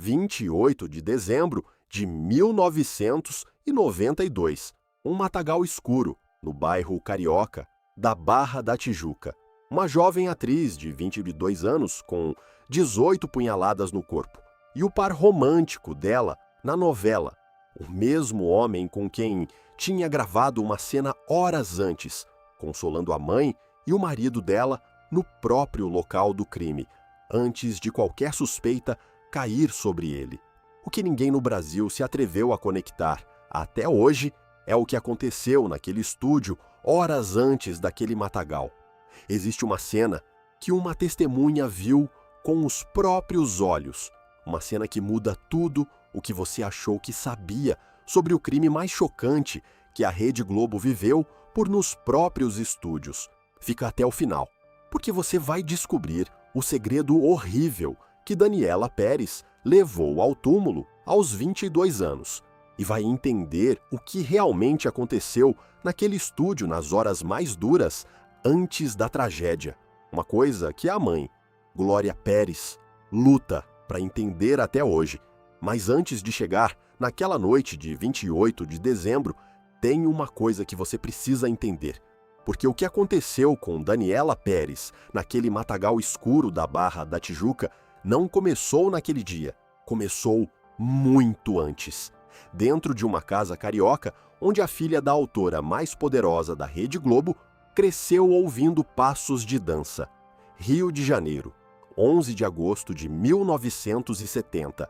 28 de dezembro de 1992, um matagal escuro, no bairro Carioca, da Barra da Tijuca. Uma jovem atriz de 22 anos com 18 punhaladas no corpo. E o par romântico dela na novela, o mesmo homem com quem tinha gravado uma cena horas antes, consolando a mãe e o marido dela no próprio local do crime, antes de qualquer suspeita cair sobre ele. O que ninguém no Brasil se atreveu a conectar até hoje é o que aconteceu naquele estúdio horas antes daquele matagal. Existe uma cena que uma testemunha viu com os próprios olhos. Uma cena que muda tudo o que você achou que sabia sobre o crime mais chocante que a Rede Globo viveu por nos próprios estúdios. Fica até o final, porque você vai descobrir o segredo horrível que Daniela Pérez levou ao túmulo aos 22 anos e vai entender o que realmente aconteceu naquele estúdio nas horas mais duras antes da tragédia. Uma coisa que a mãe, Glória Pérez, luta para entender até hoje. Mas antes de chegar naquela noite de 28 de dezembro, tem uma coisa que você precisa entender. Porque o que aconteceu com Daniela Pérez naquele matagal escuro da Barra da Tijuca não começou naquele dia. Começou muito antes. Dentro de uma casa carioca, onde a filha da autora mais poderosa da Rede Globo cresceu ouvindo passos de dança. Rio de Janeiro, 11 de agosto de 1970.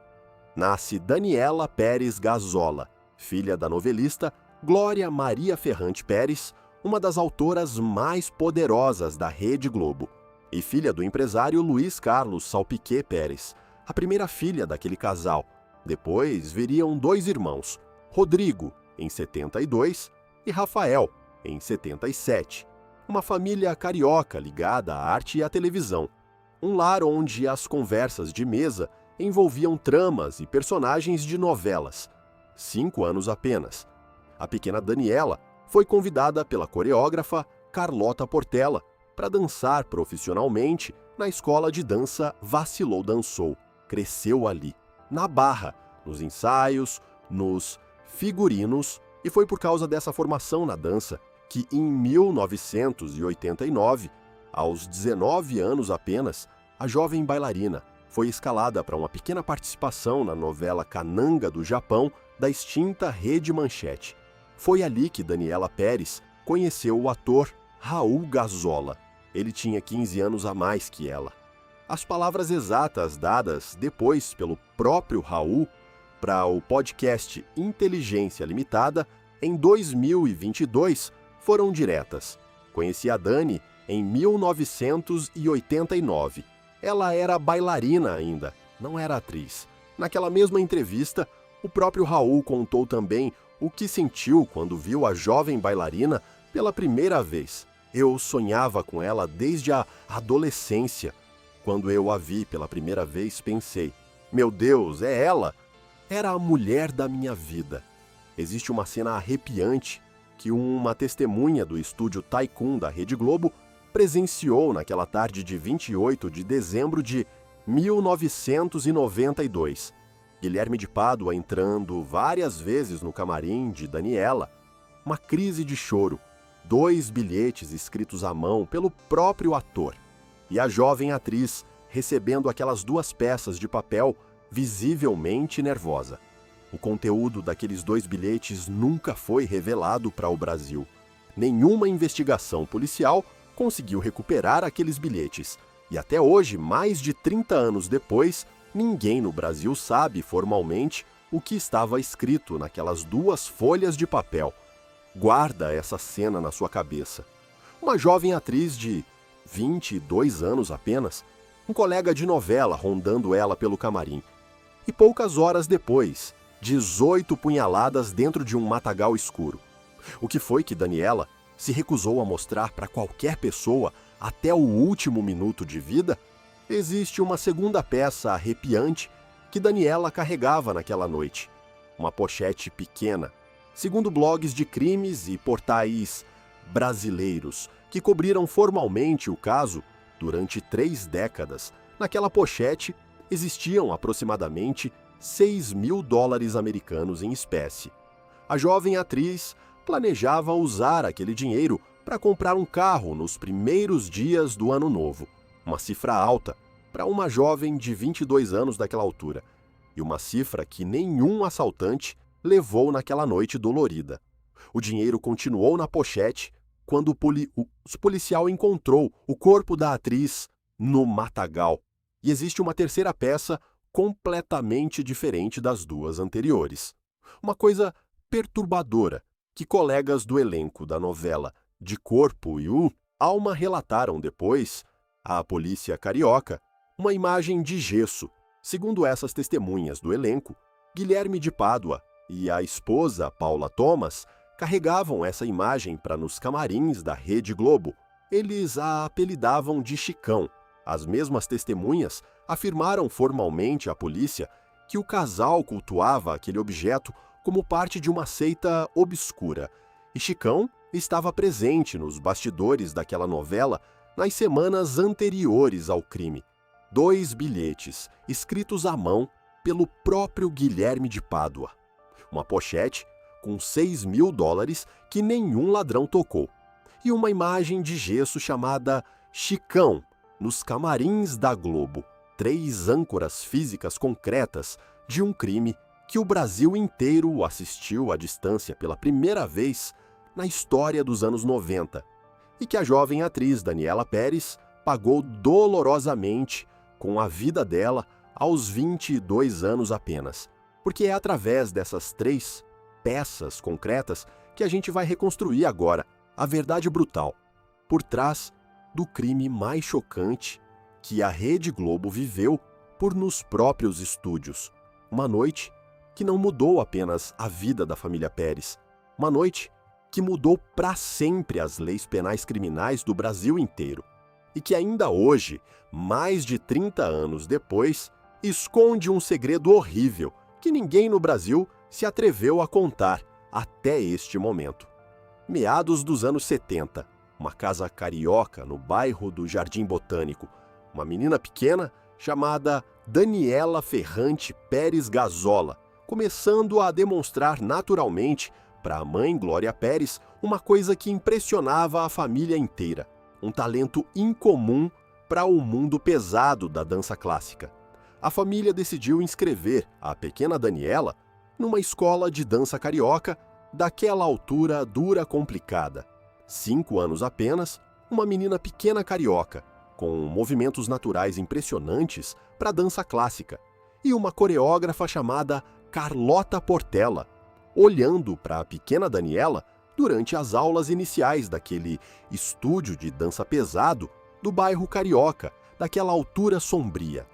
Nasce Daniela Pérez Gazola, filha da novelista Glória Maria Ferrante Pérez, uma das autoras mais poderosas da Rede Globo, e filha do empresário Luiz Carlos Salpiquet Pérez, a primeira filha daquele casal. Depois viriam dois irmãos, Rodrigo, em 72, e Rafael, em 77. Uma família carioca ligada à arte e à televisão. Um lar onde as conversas de mesa envolviam tramas e personagens de novelas. 5 anos apenas. A pequena Daniela foi convidada pela coreógrafa Carlota Portela para dançar profissionalmente na escola de dança Vacilou Dançou. Cresceu ali, na Barra, nos ensaios, nos figurinos, e foi por causa dessa formação na dança que em 1989, aos 19 anos apenas, a jovem bailarina foi escalada para uma pequena participação na novela Cananga do Japão da extinta Rede Manchete. Foi ali que Daniela Pérez conheceu o ator Raul Gazola. Ele tinha 15 anos a mais que ela. As palavras exatas dadas depois pelo próprio Raul para o podcast Inteligência Limitada em 2022 foram diretas. Conheci a Dani em 1989. Ela era bailarina ainda, não era atriz. Naquela mesma entrevista, o próprio Raul contou também o que sentiu quando viu a jovem bailarina pela primeira vez. Eu sonhava com ela desde a adolescência. Quando eu a vi pela primeira vez, pensei, meu Deus, é ela? Era a mulher da minha vida. Existe uma cena arrepiante que uma testemunha do estúdio Tycoon da Rede Globo presenciou naquela tarde de 28 de dezembro de 1992. Guilherme de Pádua entrando várias vezes no camarim de Daniela. Uma crise de choro, 2 bilhetes escritos à mão pelo próprio ator. E a jovem atriz recebendo aquelas 2 peças de papel visivelmente nervosa. O conteúdo daqueles 2 bilhetes nunca foi revelado para o Brasil. Nenhuma investigação policial conseguiu recuperar aqueles bilhetes. E até hoje, mais de 30 anos depois, ninguém no Brasil sabe formalmente o que estava escrito naquelas 2 folhas de papel. Guarda essa cena na sua cabeça. Uma jovem atriz de 22 anos apenas, um colega de novela rondando ela pelo camarim. E poucas horas depois, 18 punhaladas dentro de um matagal escuro. O que foi que Daniela se recusou a mostrar para qualquer pessoa até o último minuto de vida? Existe uma segunda peça arrepiante que Daniela carregava naquela noite. Uma pochete pequena. Segundo blogs de crimes e portais brasileiros que cobriram formalmente o caso durante 3 décadas, naquela pochete existiam aproximadamente US$ 6.000 americanos em espécie. A jovem atriz planejava usar aquele dinheiro para comprar um carro nos primeiros dias do ano novo. Uma cifra alta para uma jovem de 22 anos daquela altura. E uma cifra que nenhum assaltante levou naquela noite dolorida. O dinheiro continuou na pochete quando o policial encontrou o corpo da atriz no matagal. E existe uma terceira peça completamente diferente das duas anteriores. Uma coisa perturbadora que colegas do elenco da novela De Corpo e Alma relataram depois à polícia carioca uma imagem de gesso. Segundo essas testemunhas do elenco, Guilherme de Pádua e a esposa Paula Thomas carregavam essa imagem para nos camarins da Rede Globo. Eles a apelidavam de Chicão. As mesmas testemunhas afirmaram formalmente à polícia que o casal cultuava aquele objeto como parte de uma seita obscura. E Chicão estava presente nos bastidores daquela novela nas semanas anteriores ao crime. 2 bilhetes, escritos à mão pelo próprio Guilherme de Pádua. Uma pochete com US$ 6.000 que nenhum ladrão tocou. E uma imagem de gesso chamada Chicão, nos camarins da Globo. 3 âncoras físicas concretas de um crime que o Brasil inteiro assistiu à distância pela primeira vez na história dos anos 90 e que a jovem atriz Daniela Pérez pagou dolorosamente com a vida dela aos 22 anos apenas. Porque é através dessas 3 peças concretas que a gente vai reconstruir agora a verdade brutal por trás do crime mais chocante que a Rede Globo viveu por nos próprios estúdios. Uma noite que não mudou apenas a vida da família Pérez, uma noite que mudou para sempre as leis penais criminais do Brasil inteiro e que ainda hoje, mais de 30 anos depois, esconde um segredo horrível que ninguém no Brasil se atreveu a contar até este momento. Meados dos anos 70, uma casa carioca no bairro do Jardim Botânico, uma menina pequena chamada Daniela Ferrante Pérez Gazola, começando a demonstrar naturalmente para a mãe Glória Pérez uma coisa que impressionava a família inteira, um talento incomum para o mundo pesado da dança clássica. A família decidiu inscrever a pequena Daniela numa escola de dança carioca daquela altura dura complicada. 5 anos apenas, uma menina pequena carioca, com movimentos naturais impressionantes para dança clássica, e uma coreógrafa chamada Carlota Portela, olhando para a pequena Daniela durante as aulas iniciais daquele estúdio de dança pesado do bairro carioca, daquela altura sombria.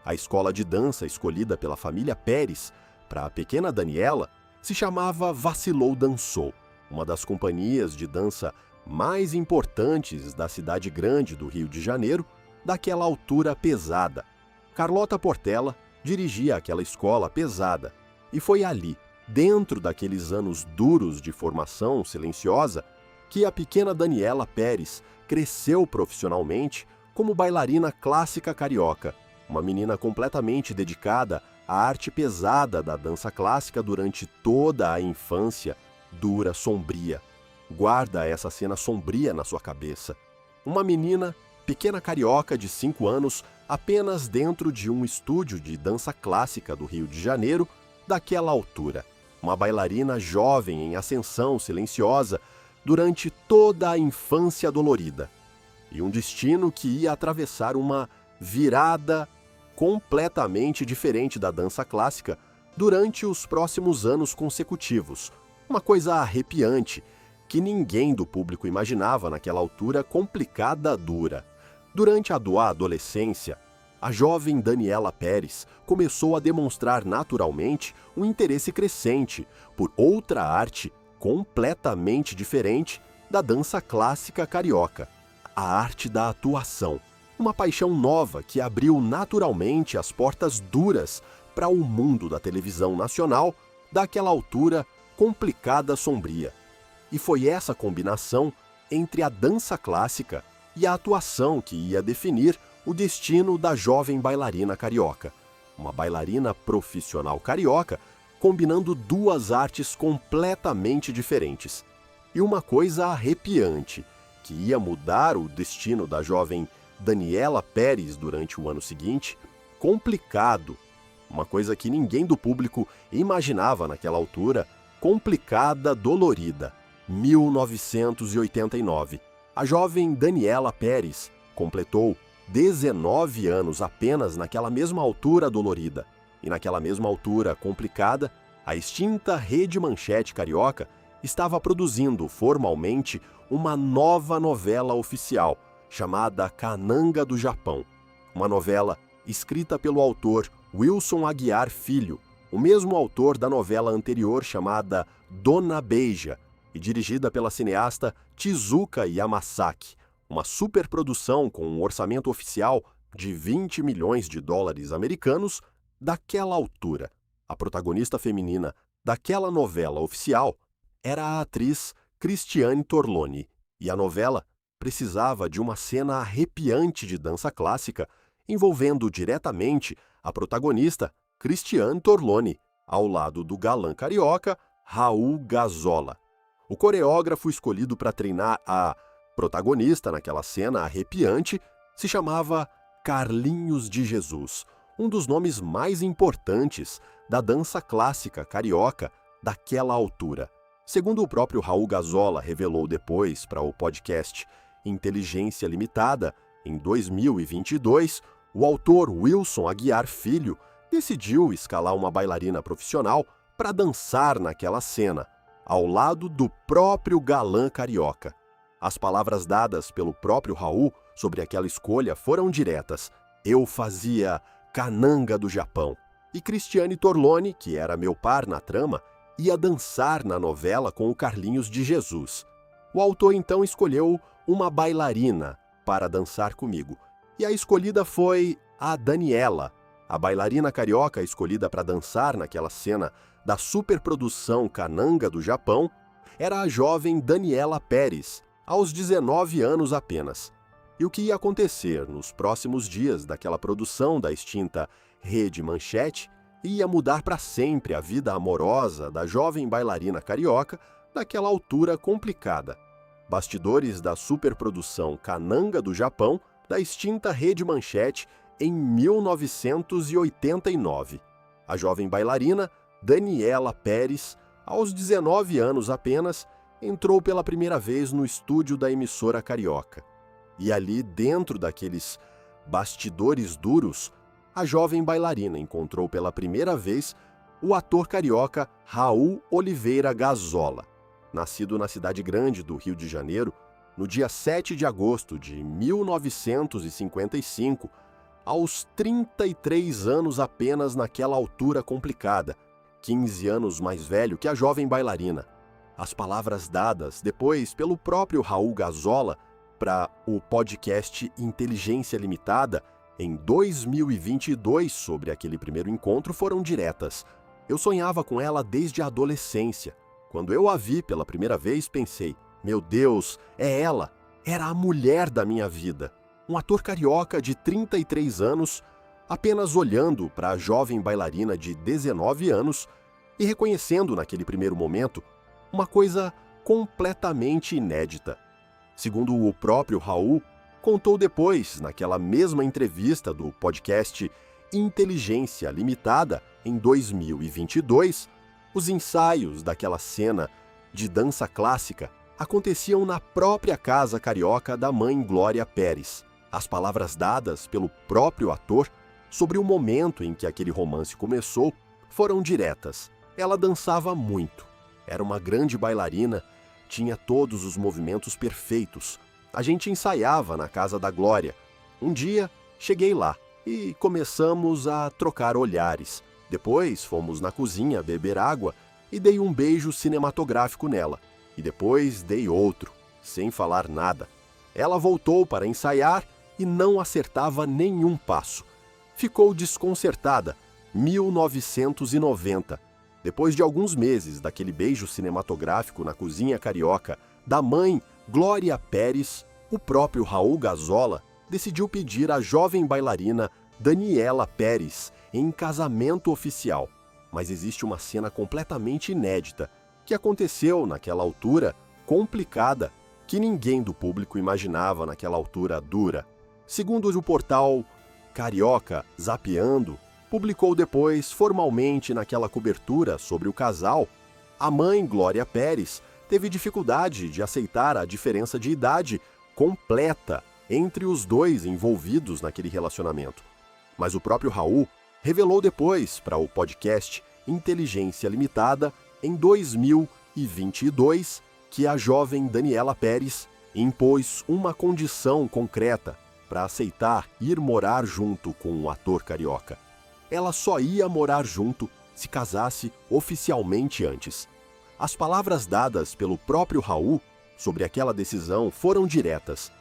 A escola de dança escolhida pela família Pérez para a pequena Daniela se chamava Vacilou Dançou, uma das companhias de dança mais importantes da cidade grande do Rio de Janeiro, daquela altura pesada. Carlota Portela dirigia aquela escola pesada e foi ali, dentro daqueles anos duros de formação silenciosa, que a pequena Daniela Pérez cresceu profissionalmente como bailarina clássica carioca, uma menina completamente dedicada à arte pesada da dança clássica durante toda a infância dura, sombria. Guarda essa cena sombria na sua cabeça. Uma menina, pequena carioca de 5 anos, apenas dentro de um estúdio de dança clássica do Rio de Janeiro, daquela altura. Uma bailarina jovem em ascensão silenciosa durante toda a infância dolorida. E um destino que ia atravessar uma virada completamente diferente da dança clássica durante os próximos anos consecutivos. Uma coisa arrepiante que ninguém do público imaginava naquela altura complicada, dura. Durante a adolescência, a jovem Daniela Pérez começou a demonstrar naturalmente um interesse crescente por outra arte completamente diferente da dança clássica carioca, a arte da atuação. Uma paixão nova que abriu naturalmente as portas duras para o mundo da televisão nacional daquela altura complicada, sombria. E foi essa combinação entre a dança clássica e a atuação que ia definir o destino da jovem bailarina carioca. uma bailarina profissional carioca, combinando duas artes completamente diferentes. E uma coisa arrepiante, que ia mudar o destino da jovem Daniela Pérez durante o ano seguinte, complicado. Uma coisa que ninguém do público imaginava naquela altura, complicada, dolorida. 1989. A jovem Daniela Pérez completou 19 anos apenas naquela mesma altura dolorida. E naquela mesma altura complicada, a extinta Rede Manchete Carioca estava produzindo formalmente uma nova novela oficial, chamada Cananga do Japão. Uma novela escrita pelo autor Wilson Aguiar Filho, o mesmo autor da novela anterior chamada Dona Beija, e dirigida pela cineasta Tezuka Yamasaki, uma superprodução com um orçamento oficial de 20 milhões de dólares americanos daquela altura. A protagonista feminina daquela novela oficial era a atriz Cristiane Torloni, e a novela precisava de uma cena arrepiante de dança clássica envolvendo diretamente a protagonista Cristiane Torloni, ao lado do galã carioca Raul Gazola. O coreógrafo escolhido para treinar a protagonista naquela cena arrepiante se chamava Carlinhos de Jesus, um dos nomes mais importantes da dança clássica carioca daquela altura. Segundo o próprio Raul Gazola revelou depois para o podcast Inteligência Limitada, em 2022, o autor Wilson Aguiar Filho decidiu escalar uma bailarina profissional para dançar naquela cena, ao lado do próprio galã carioca. As palavras dadas pelo próprio Raul sobre aquela escolha foram diretas. Eu fazia Cananga do Japão. E Cristiane Torloni, que era meu par na trama, ia dançar na novela com o Carlinhos de Jesus. O autor então escolheu uma bailarina para dançar comigo. E a escolhida foi a Daniela, a bailarina carioca escolhida para dançar naquela cena da superprodução Cananga do Japão, era a jovem Daniela Pérez, aos 19 anos apenas. E o que ia acontecer nos próximos dias daquela produção da extinta Rede Manchete ia mudar para sempre a vida amorosa da jovem bailarina carioca daquela altura complicada. Bastidores da superprodução Cananga do Japão da extinta Rede Manchete em 1989. A jovem bailarina Daniela Pérez, aos 19 anos apenas, entrou pela primeira vez no estúdio da emissora carioca. E ali, dentro daqueles bastidores duros, a jovem bailarina encontrou pela primeira vez o ator carioca Raul Oliveira Gazola, nascido na cidade grande do Rio de Janeiro, no dia 7 de agosto de 1955, aos 33 anos apenas naquela altura complicada, 15 anos mais velho que a jovem bailarina. As palavras dadas depois pelo próprio Raul Gazola para o podcast Inteligência Limitada em 2022 sobre aquele primeiro encontro foram diretas. Eu sonhava com ela desde a adolescência. Quando eu a vi pela primeira vez, pensei, meu Deus, é ela, era a mulher da minha vida. Um ator carioca de 33 anos, apenas olhando para a jovem bailarina de 19 anos e reconhecendo naquele primeiro momento uma coisa completamente inédita. Segundo o próprio Raul, contou depois, naquela mesma entrevista do podcast Inteligência Limitada, em 2022, os ensaios daquela cena de dança clássica aconteciam na própria casa carioca da mãe Glória Pérez. As palavras dadas pelo próprio ator sobre o momento em que aquele romance começou foram diretas. Ela dançava muito. Era uma grande bailarina, tinha todos os movimentos perfeitos. A gente ensaiava na casa da Glória. Um dia, cheguei lá e começamos a trocar olhares. Depois, fomos na cozinha beber água e dei um beijo cinematográfico nela. E depois dei outro, sem falar nada. Ela voltou para ensaiar e não acertava nenhum passo. Ficou desconcertada. 1990. Depois de alguns meses daquele beijo cinematográfico na cozinha carioca da mãe Glória Pérez, o próprio Raul Gazola decidiu pedir à jovem bailarina Daniela Pérez em casamento oficial, mas existe uma cena completamente inédita que aconteceu naquela altura complicada que ninguém do público imaginava naquela altura dura. Segundo o portal Carioca Zapeando, publicou depois formalmente naquela cobertura sobre o casal, a mãe Glória Pérez teve dificuldade de aceitar a diferença de idade completa entre os dois envolvidos naquele relacionamento. Mas o próprio Raul revelou depois para o podcast Inteligência Limitada, em 2022, que a jovem Daniela Pérez impôs uma condição concreta para aceitar ir morar junto com o ator carioca. Ela só ia morar junto se casasse oficialmente antes. As palavras dadas pelo próprio Raul sobre aquela decisão foram diretas.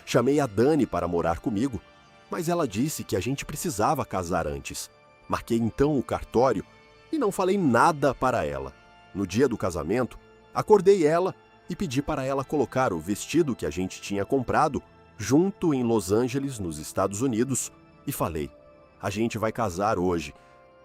Chamei a Dani para morar comigo, mas ela disse que a gente precisava casar antes. Marquei então o cartório e não falei nada para ela. No dia do casamento, acordei ela e pedi para ela colocar o vestido que a gente tinha comprado junto em Los Angeles, nos Estados Unidos, e falei: a gente vai casar hoje.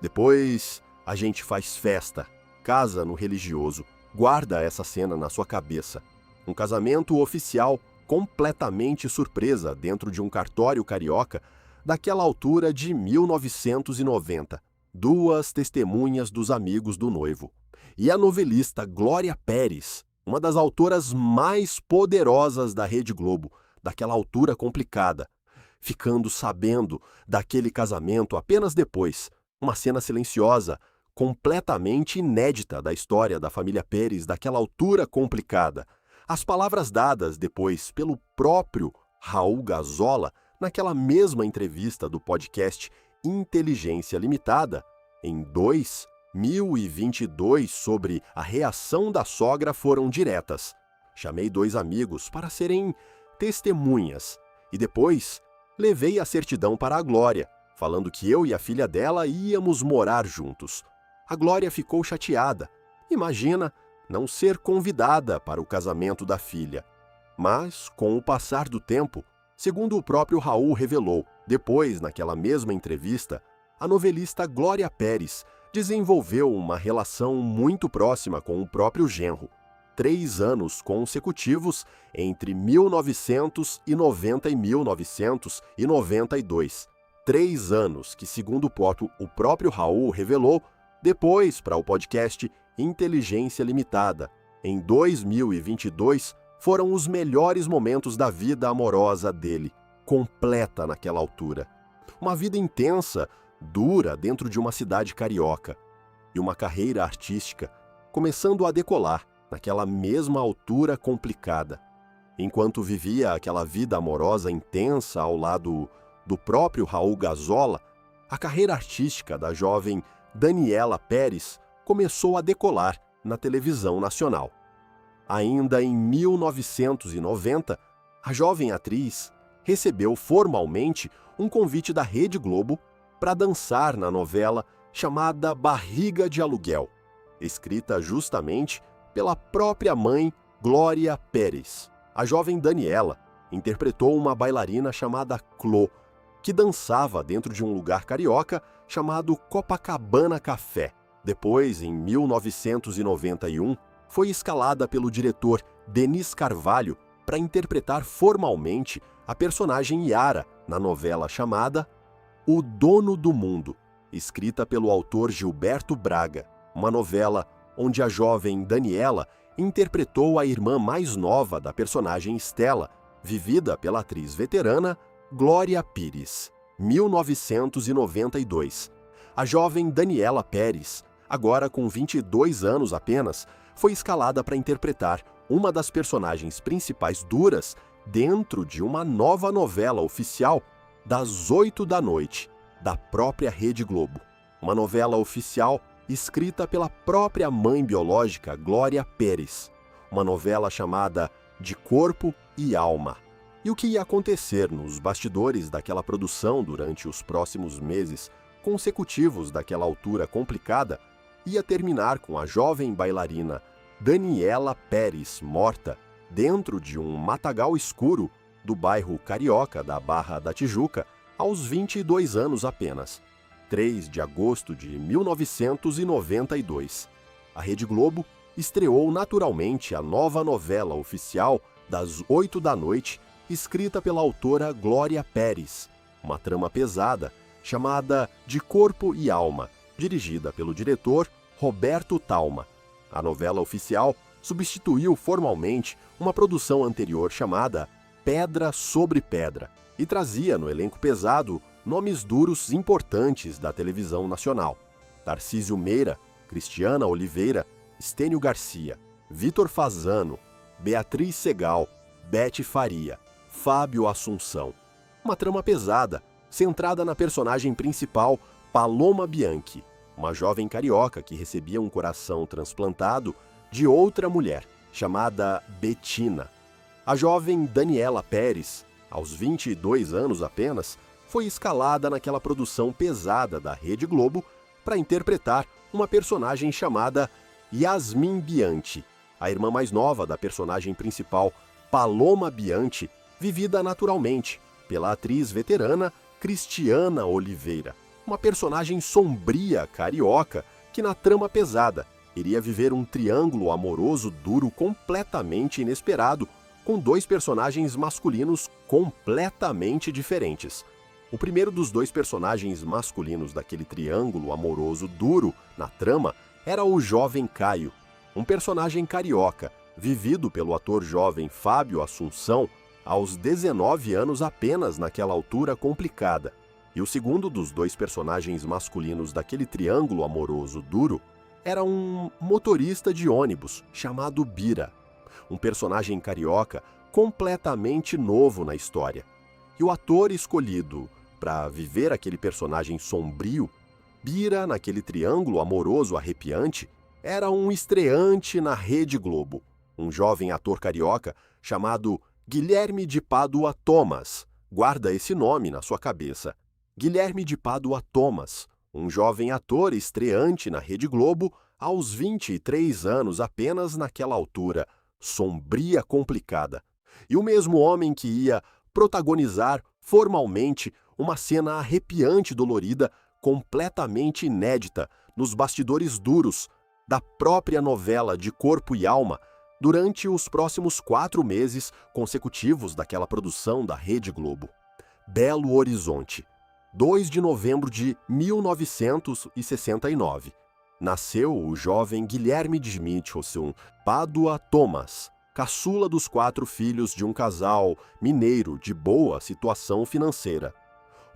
Depois a gente faz festa, casa no religioso. Guarda essa cena na sua cabeça. Um casamento oficial completamente surpresa dentro de um cartório carioca daquela altura de 1990. Duas testemunhas dos amigos do noivo. E a novelista Glória Pérez, uma das autoras mais poderosas da Rede Globo, daquela altura complicada, ficando sabendo daquele casamento apenas depois. Uma cena silenciosa, completamente inédita da história da família Pérez daquela altura complicada. As palavras dadas depois pelo próprio Raul Gazola naquela mesma entrevista do podcast Inteligência Limitada, em 2022, sobre a reação da sogra foram diretas. Chamei dois amigos para serem testemunhas e depois levei a certidão para a Glória, falando que eu e a filha dela íamos morar juntos. A Glória ficou chateada. Imagina não ser convidada para o casamento da filha. Mas, com o passar do tempo, segundo o próprio Raul revelou, depois, naquela mesma entrevista, a novelista Glória Pérez desenvolveu uma relação muito próxima com o próprio genro. 3 anos consecutivos entre 1990 e 1992. 3 anos que, segundo o próprio Raul revelou, depois para o podcast Inteligência Limitada, em 2022, foram os melhores momentos da vida amorosa dele, completa naquela altura. Uma vida intensa, dura dentro de uma cidade carioca, e uma carreira artística começando a decolar naquela mesma altura complicada. Enquanto vivia aquela vida amorosa intensa ao lado do próprio Raul Gazola, a carreira artística da jovem Daniela Pérez começou a decolar na televisão nacional. Ainda em 1990, a jovem atriz recebeu formalmente um convite da Rede Globo para dançar na novela chamada Barriga de Aluguel, escrita justamente pela própria mãe Glória Pérez. A jovem Daniela interpretou uma bailarina chamada Clô, que dançava dentro de um lugar carioca chamado Copacabana Café. Depois, em 1991, foi escalada pelo diretor Denis Carvalho para interpretar formalmente a personagem Yara na novela chamada O Dono do Mundo, escrita pelo autor Gilberto Braga, uma novela onde a jovem Daniela interpretou a irmã mais nova da personagem Estela, vivida pela atriz veterana Glória Pires. 1992. A jovem Daniela Pérez, agora com 22 anos apenas, foi escalada para interpretar uma das personagens principais duras dentro de uma nova novela oficial das 8 da noite, da própria Rede Globo. Uma novela oficial escrita pela própria mãe biológica Glória Pérez. Uma novela chamada De Corpo e Alma. E o que ia acontecer nos bastidores daquela produção durante os próximos meses consecutivos daquela altura complicada ia terminar com a jovem bailarina Daniela Pérez morta dentro de um matagal escuro do bairro carioca da Barra da Tijuca aos 22 anos apenas. 23 de agosto de 1992. A Rede Globo estreou naturalmente a nova novela oficial das 8 da noite, escrita pela autora Glória Pérez, uma trama pesada chamada De Corpo e Alma, dirigida pelo diretor Roberto Talma. A novela oficial substituiu formalmente uma produção anterior chamada Pedra sobre Pedra e trazia no elenco pesado nomes duros importantes da televisão nacional: Tarcísio Meira, Cristiana Oliveira, Estênio Garcia, Vitor Fasano, Beatriz Segal, Bete Faria, Fábio Assunção. Uma trama pesada, centrada na personagem principal Paloma Bianchi, uma jovem carioca que recebia um coração transplantado de outra mulher, chamada Betina. A jovem Daniela Pérez, aos 22 anos apenas, foi escalada naquela produção pesada da Rede Globo para interpretar uma personagem chamada Yasmin Bianchi, a irmã mais nova da personagem principal Paloma Bianchi, vivida naturalmente pela atriz veterana Cristiana Oliveira, uma personagem sombria carioca que na trama pesada iria viver um triângulo amoroso duro completamente inesperado com dois personagens masculinos completamente diferentes. O primeiro dos dois personagens masculinos daquele triângulo amoroso duro na trama era o jovem Caio, um personagem carioca, vivido pelo ator jovem Fábio Assunção, aos 19 anos apenas naquela altura complicada. E o segundo dos dois personagens masculinos daquele triângulo amoroso duro era um motorista de ônibus chamado Bira, um personagem carioca completamente novo na história. E o ator escolhido para viver aquele personagem sombrio, Bira, naquele triângulo amoroso arrepiante, era um estreante na Rede Globo, um jovem ator carioca chamado Guilherme de Pádua Thomas. Guarda esse nome na sua cabeça. Guilherme de Pádua Thomas, um jovem ator estreante na Rede Globo aos 23 anos apenas naquela altura, sombria complicada. E o mesmo homem que ia protagonizar formalmente uma cena arrepiante dolorida, completamente inédita, nos bastidores duros da própria novela De Corpo e Alma, durante os próximos 4 meses consecutivos daquela produção da Rede Globo. Belo Horizonte, 2 de novembro de 1969. Nasceu o jovem Guilherme de Mitchelson Pádua Thomas, caçula dos 4 filhos de um casal mineiro de boa situação financeira.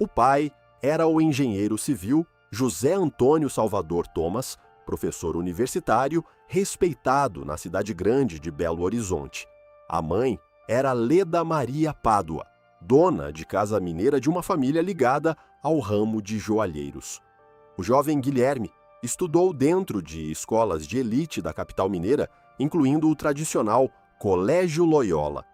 O pai era o engenheiro civil José Antônio Salvador Thomas, professor universitário respeitado na cidade grande de Belo Horizonte. A mãe era Leda Maria Pádua, dona de casa mineira de uma família ligada ao ramo de joalheiros. O jovem Guilherme estudou dentro de escolas de elite da capital mineira, incluindo o tradicional Colégio Loyola.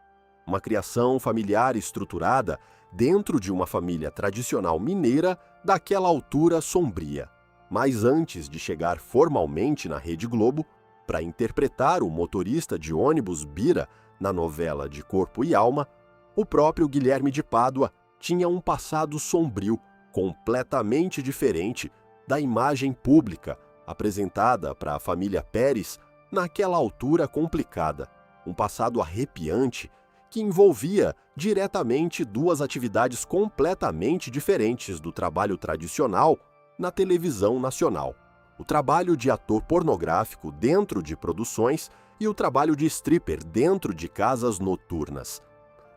Uma criação familiar estruturada dentro de uma família tradicional mineira daquela altura sombria. Mas antes de chegar formalmente na Rede Globo, para interpretar o motorista de ônibus Bira na novela De Corpo e Alma, o próprio Guilherme de Pádua tinha um passado sombrio, completamente diferente da imagem pública apresentada para a família Pérez naquela altura complicada. Um passado arrepiante que envolvia diretamente 2 atividades completamente diferentes do trabalho tradicional na televisão nacional: o trabalho de ator pornográfico dentro de produções e o trabalho de stripper dentro de casas noturnas.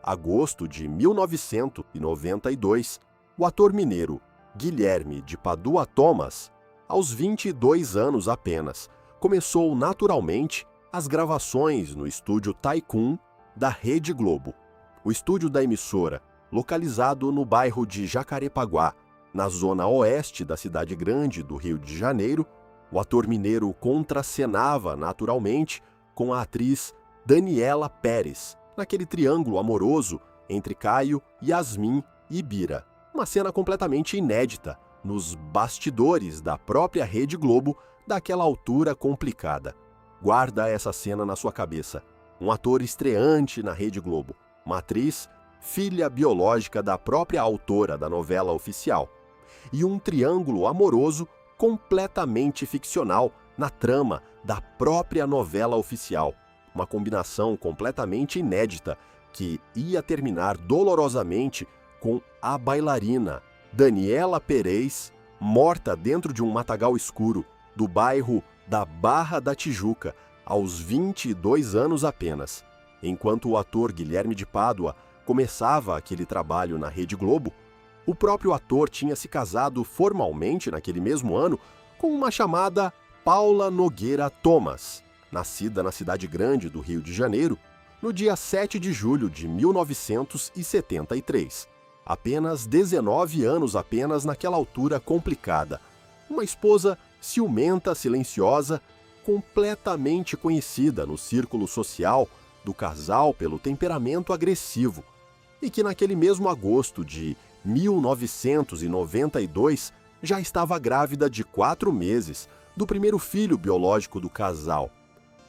Agosto de 1992, o ator mineiro Guilherme de Pádua Thomas, aos 22 anos apenas, começou naturalmente as gravações no estúdio Tycoon da Rede Globo. O estúdio da emissora, localizado no bairro de Jacarepaguá, na zona oeste da cidade grande do Rio de Janeiro, o ator mineiro contracenava naturalmente com a atriz Daniela Pérez, naquele triângulo amoroso entre Caio, Yasmin e Bira. Uma cena completamente inédita nos bastidores da própria Rede Globo daquela altura complicada. Guarda essa cena na sua cabeça. Um ator estreante na Rede Globo, uma atriz, filha biológica da própria autora da novela oficial. e um triângulo amoroso completamente ficcional na trama da própria novela oficial. Uma combinação completamente inédita que ia terminar dolorosamente com a bailarina Daniela Perez morta dentro de um matagal escuro do bairro da Barra da Tijuca, aos 22 anos apenas. Enquanto o ator Guilherme de Pádua começava aquele trabalho na Rede Globo, o próprio ator tinha se casado formalmente naquele mesmo ano com uma chamada Paula Nogueira Thomas, nascida na cidade grande do Rio de Janeiro, no dia 7 de julho de 1973. Apenas 19 anos apenas naquela altura complicada. Uma esposa ciumenta, silenciosa, completamente conhecida no círculo social do casal pelo temperamento agressivo, e que naquele mesmo agosto de 1992 já estava grávida de 4 meses do primeiro filho biológico do casal.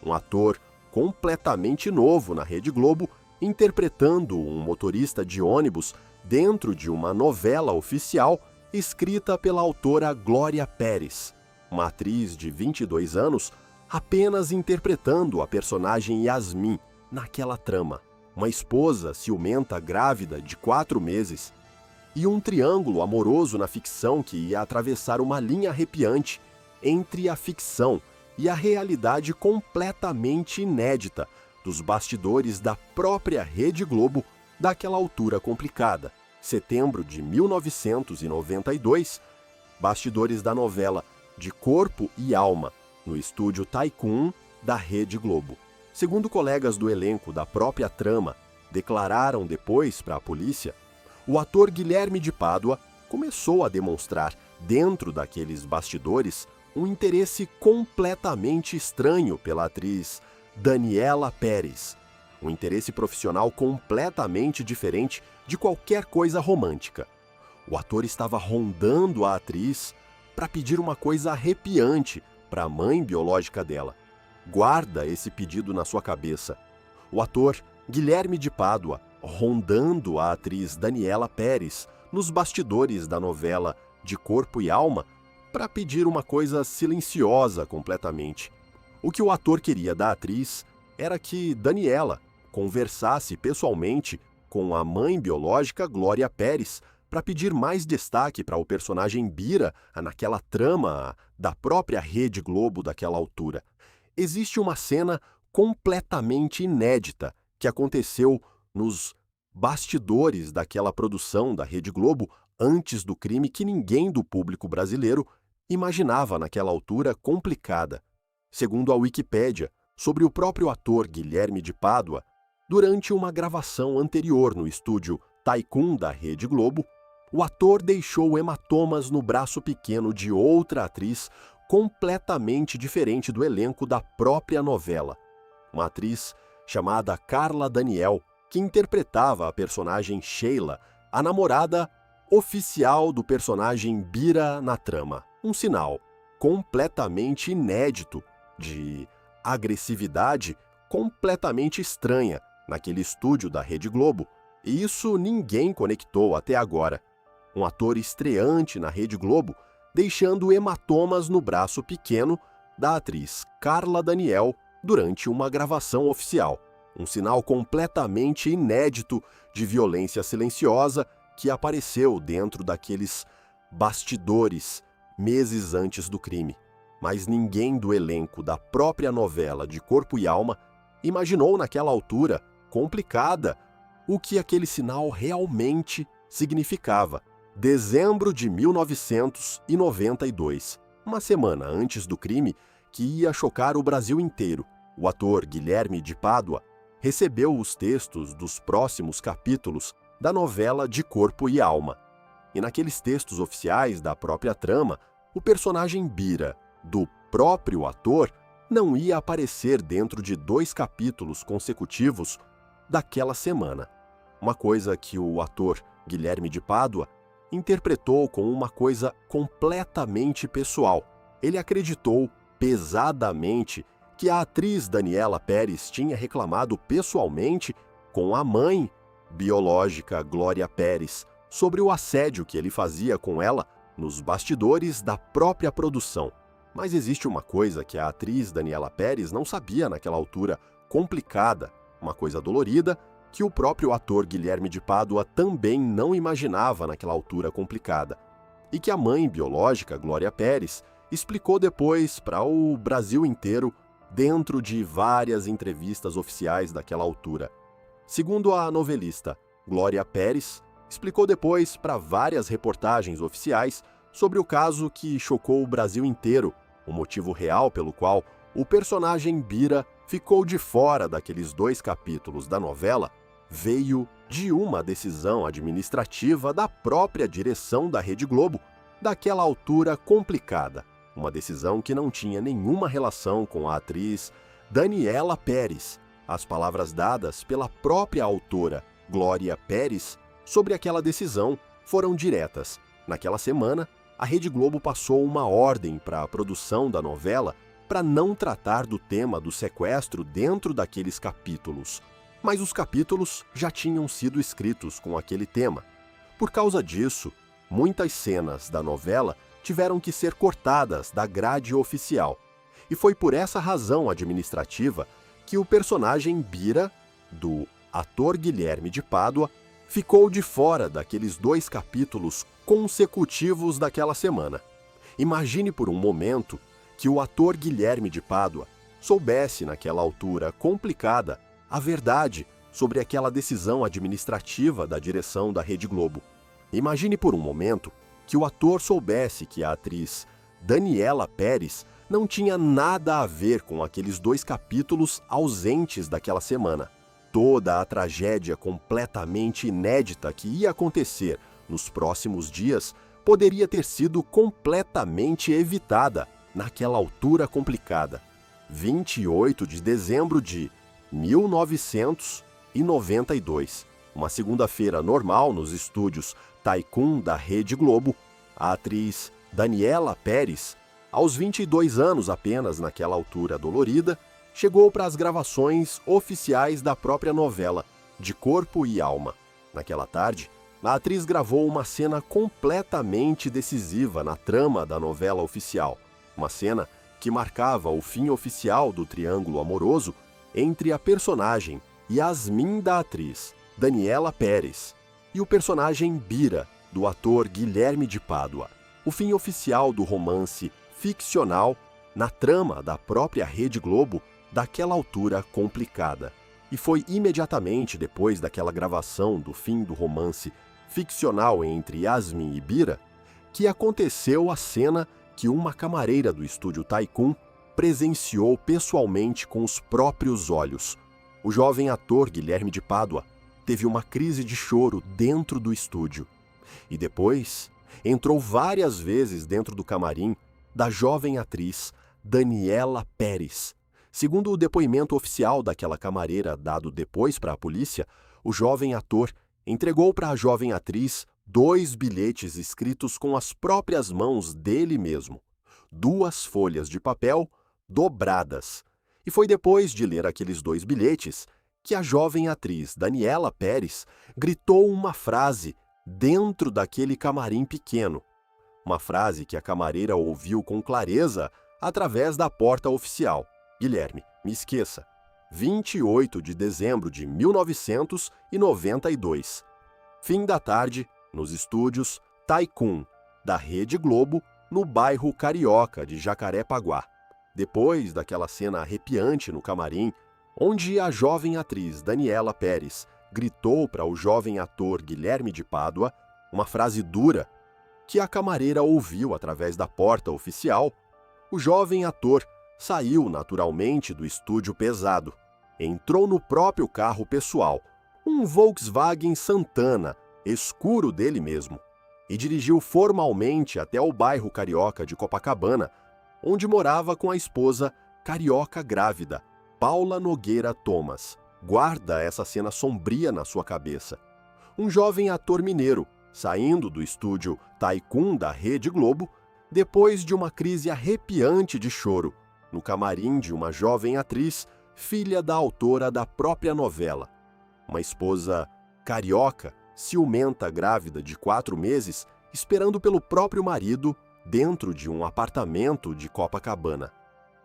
Um ator completamente novo na Rede Globo, interpretando um motorista de ônibus dentro de uma novela oficial escrita pela autora Glória Pérez, uma atriz de 22 anos, apenas interpretando a personagem Yasmin naquela trama. Uma esposa ciumenta grávida de 4 meses e um triângulo amoroso na ficção que ia atravessar uma linha arrepiante entre a ficção e a realidade completamente inédita dos bastidores da própria Rede Globo daquela altura complicada. Setembro de 1992, bastidores da novela De Corpo e Alma, no estúdio Tycoon da Rede Globo. Segundo colegas do elenco da própria trama declararam depois para a polícia, o ator Guilherme de Pádua começou a demonstrar, dentro daqueles bastidores, um interesse completamente estranho pela atriz Daniela Perez. Um interesse profissional completamente diferente de qualquer coisa romântica. O ator estava rondando a atriz para pedir uma coisa arrepiante para a mãe biológica dela. Guarda esse pedido na sua cabeça. O ator Guilherme de Pádua rondando a atriz Daniela Perez nos bastidores da novela De Corpo e Alma para pedir uma coisa silenciosa completamente. O que o ator queria da atriz era que Daniela conversasse pessoalmente com a mãe biológica Glória Pérez para pedir mais destaque para o personagem Bira naquela trama da própria Rede Globo daquela altura. Existe uma cena completamente inédita que aconteceu nos bastidores daquela produção da Rede Globo antes do crime que ninguém do público brasileiro imaginava naquela altura complicada. Segundo a Wikipédia, sobre o próprio ator Guilherme de Pádua, durante uma gravação anterior no estúdio Tycoon da Rede Globo, o ator deixou hematomas no braço pequeno de outra atriz completamente diferente do elenco da própria novela. Uma atriz chamada Carla Daniel, que interpretava a personagem Sheila, a namorada oficial do personagem Bira na trama. Um sinal completamente inédito de agressividade completamente estranha naquele estúdio da Rede Globo, e isso ninguém conectou até agora. Um ator estreante na Rede Globo deixando hematomas no braço pequeno da atriz Carla Daniel durante uma gravação oficial. Um sinal completamente inédito de violência silenciosa que apareceu dentro daqueles bastidores meses antes do crime. Mas ninguém do elenco da própria novela De Corpo e Alma imaginou naquela altura complicada o que aquele sinal realmente significava. Dezembro de 1992, uma semana antes do crime que ia chocar o Brasil inteiro, o ator Guilherme de Pádua recebeu os textos dos próximos capítulos da novela De Corpo e Alma. E naqueles textos oficiais da própria trama, o personagem Bira, do próprio ator, não ia aparecer dentro de 2 capítulos consecutivos daquela semana. Uma coisa que o ator Guilherme de Pádua interpretou como uma coisa completamente pessoal. Ele acreditou pesadamente que a atriz Daniela Pérez tinha reclamado pessoalmente com a mãe biológica Glória Pérez sobre o assédio que ele fazia com ela nos bastidores da própria produção. Mas existe uma coisa que a atriz Daniela Pérez não sabia naquela altura complicada, uma coisa dolorida, que o próprio ator Guilherme de Pádua também não imaginava naquela altura complicada, e que a mãe biológica, Glória Pérez, explicou depois para o Brasil inteiro dentro de várias entrevistas oficiais daquela altura. Segundo a novelista Glória Pérez, explicou depois para várias reportagens oficiais sobre o caso que chocou o Brasil inteiro, o motivo real pelo qual o personagem Bira ficou de fora daqueles 2 capítulos da novela veio de uma decisão administrativa da própria direção da Rede Globo, daquela altura complicada. Uma decisão que não tinha nenhuma relação com a atriz Daniela Pérez. As palavras dadas pela própria autora, Glória Pérez, sobre aquela decisão foram diretas. Naquela semana, a Rede Globo passou uma ordem para a produção da novela para não tratar do tema do sequestro dentro daqueles capítulos. Mas os capítulos já tinham sido escritos com aquele tema. Por causa disso, muitas cenas da novela tiveram que ser cortadas da grade oficial. E foi por essa razão administrativa que o personagem Bira, do ator Guilherme de Pádua, ficou de fora daqueles 2 capítulos consecutivos daquela semana. Imagine por um momento que o ator Guilherme de Pádua soubesse naquela altura complicada a verdade sobre aquela decisão administrativa da direção da Rede Globo. Imagine por um momento que o ator soubesse que a atriz Daniela Pérez não tinha nada a ver com aqueles 2 capítulos ausentes daquela semana. Toda a tragédia completamente inédita que ia acontecer nos próximos dias poderia ter sido completamente evitada naquela altura complicada. 28 de dezembro de 1992, uma segunda-feira normal nos estúdios Tycoon da Rede Globo, a atriz Daniela Pérez, aos 22 anos apenas naquela altura dolorida, chegou para as gravações oficiais da própria novela, De Corpo e Alma. Naquela tarde, a atriz gravou uma cena completamente decisiva na trama da novela oficial, uma cena que marcava o fim oficial do triângulo amoroso entre a personagem Yasmin da atriz Daniela Pérez e o personagem Bira, do ator Guilherme de Pádua. O fim oficial do romance ficcional na trama da própria Rede Globo daquela altura complicada. E foi imediatamente depois daquela gravação do fim do romance ficcional entre Yasmin e Bira que aconteceu a cena que uma camareira do estúdio Tycoon presenciou pessoalmente com os próprios olhos. O jovem ator Guilherme de Pádua teve uma crise de choro dentro do estúdio. E depois entrou várias vezes dentro do camarim da jovem atriz Daniela Pérez. Segundo o depoimento oficial daquela camareira dado depois para a polícia, o jovem ator entregou para a jovem atriz 2 bilhetes escritos com as próprias mãos dele mesmo, 2 folhas de papel dobradas. E foi depois de ler aqueles 2 bilhetes que a jovem atriz Daniela Pérez gritou uma frase dentro daquele camarim pequeno. Uma frase que a camareira ouviu com clareza através da porta oficial. Guilherme, me esqueça. 28 de dezembro de 1992. Fim da tarde, nos estúdios Tycoon, da Rede Globo, no bairro carioca de Jacarepaguá. Depois daquela cena arrepiante no camarim, onde a jovem atriz Daniela Pérez gritou para o jovem ator Guilherme de Pádua uma frase dura que a camareira ouviu através da porta oficial, o jovem ator saiu naturalmente do estúdio pesado, entrou no próprio carro pessoal, um Volkswagen Santana, escuro dele mesmo, e dirigiu formalmente até o bairro carioca de Copacabana, onde morava com a esposa carioca grávida, Paula Nogueira Thomas. Guarda essa cena sombria na sua cabeça. Um jovem ator mineiro, saindo do estúdio Tycoon da Rede Globo, depois de uma crise arrepiante de choro, no camarim de uma jovem atriz, filha da autora da própria novela. Uma esposa carioca, ciumenta grávida de 4 meses esperando pelo próprio marido dentro de um apartamento de Copacabana.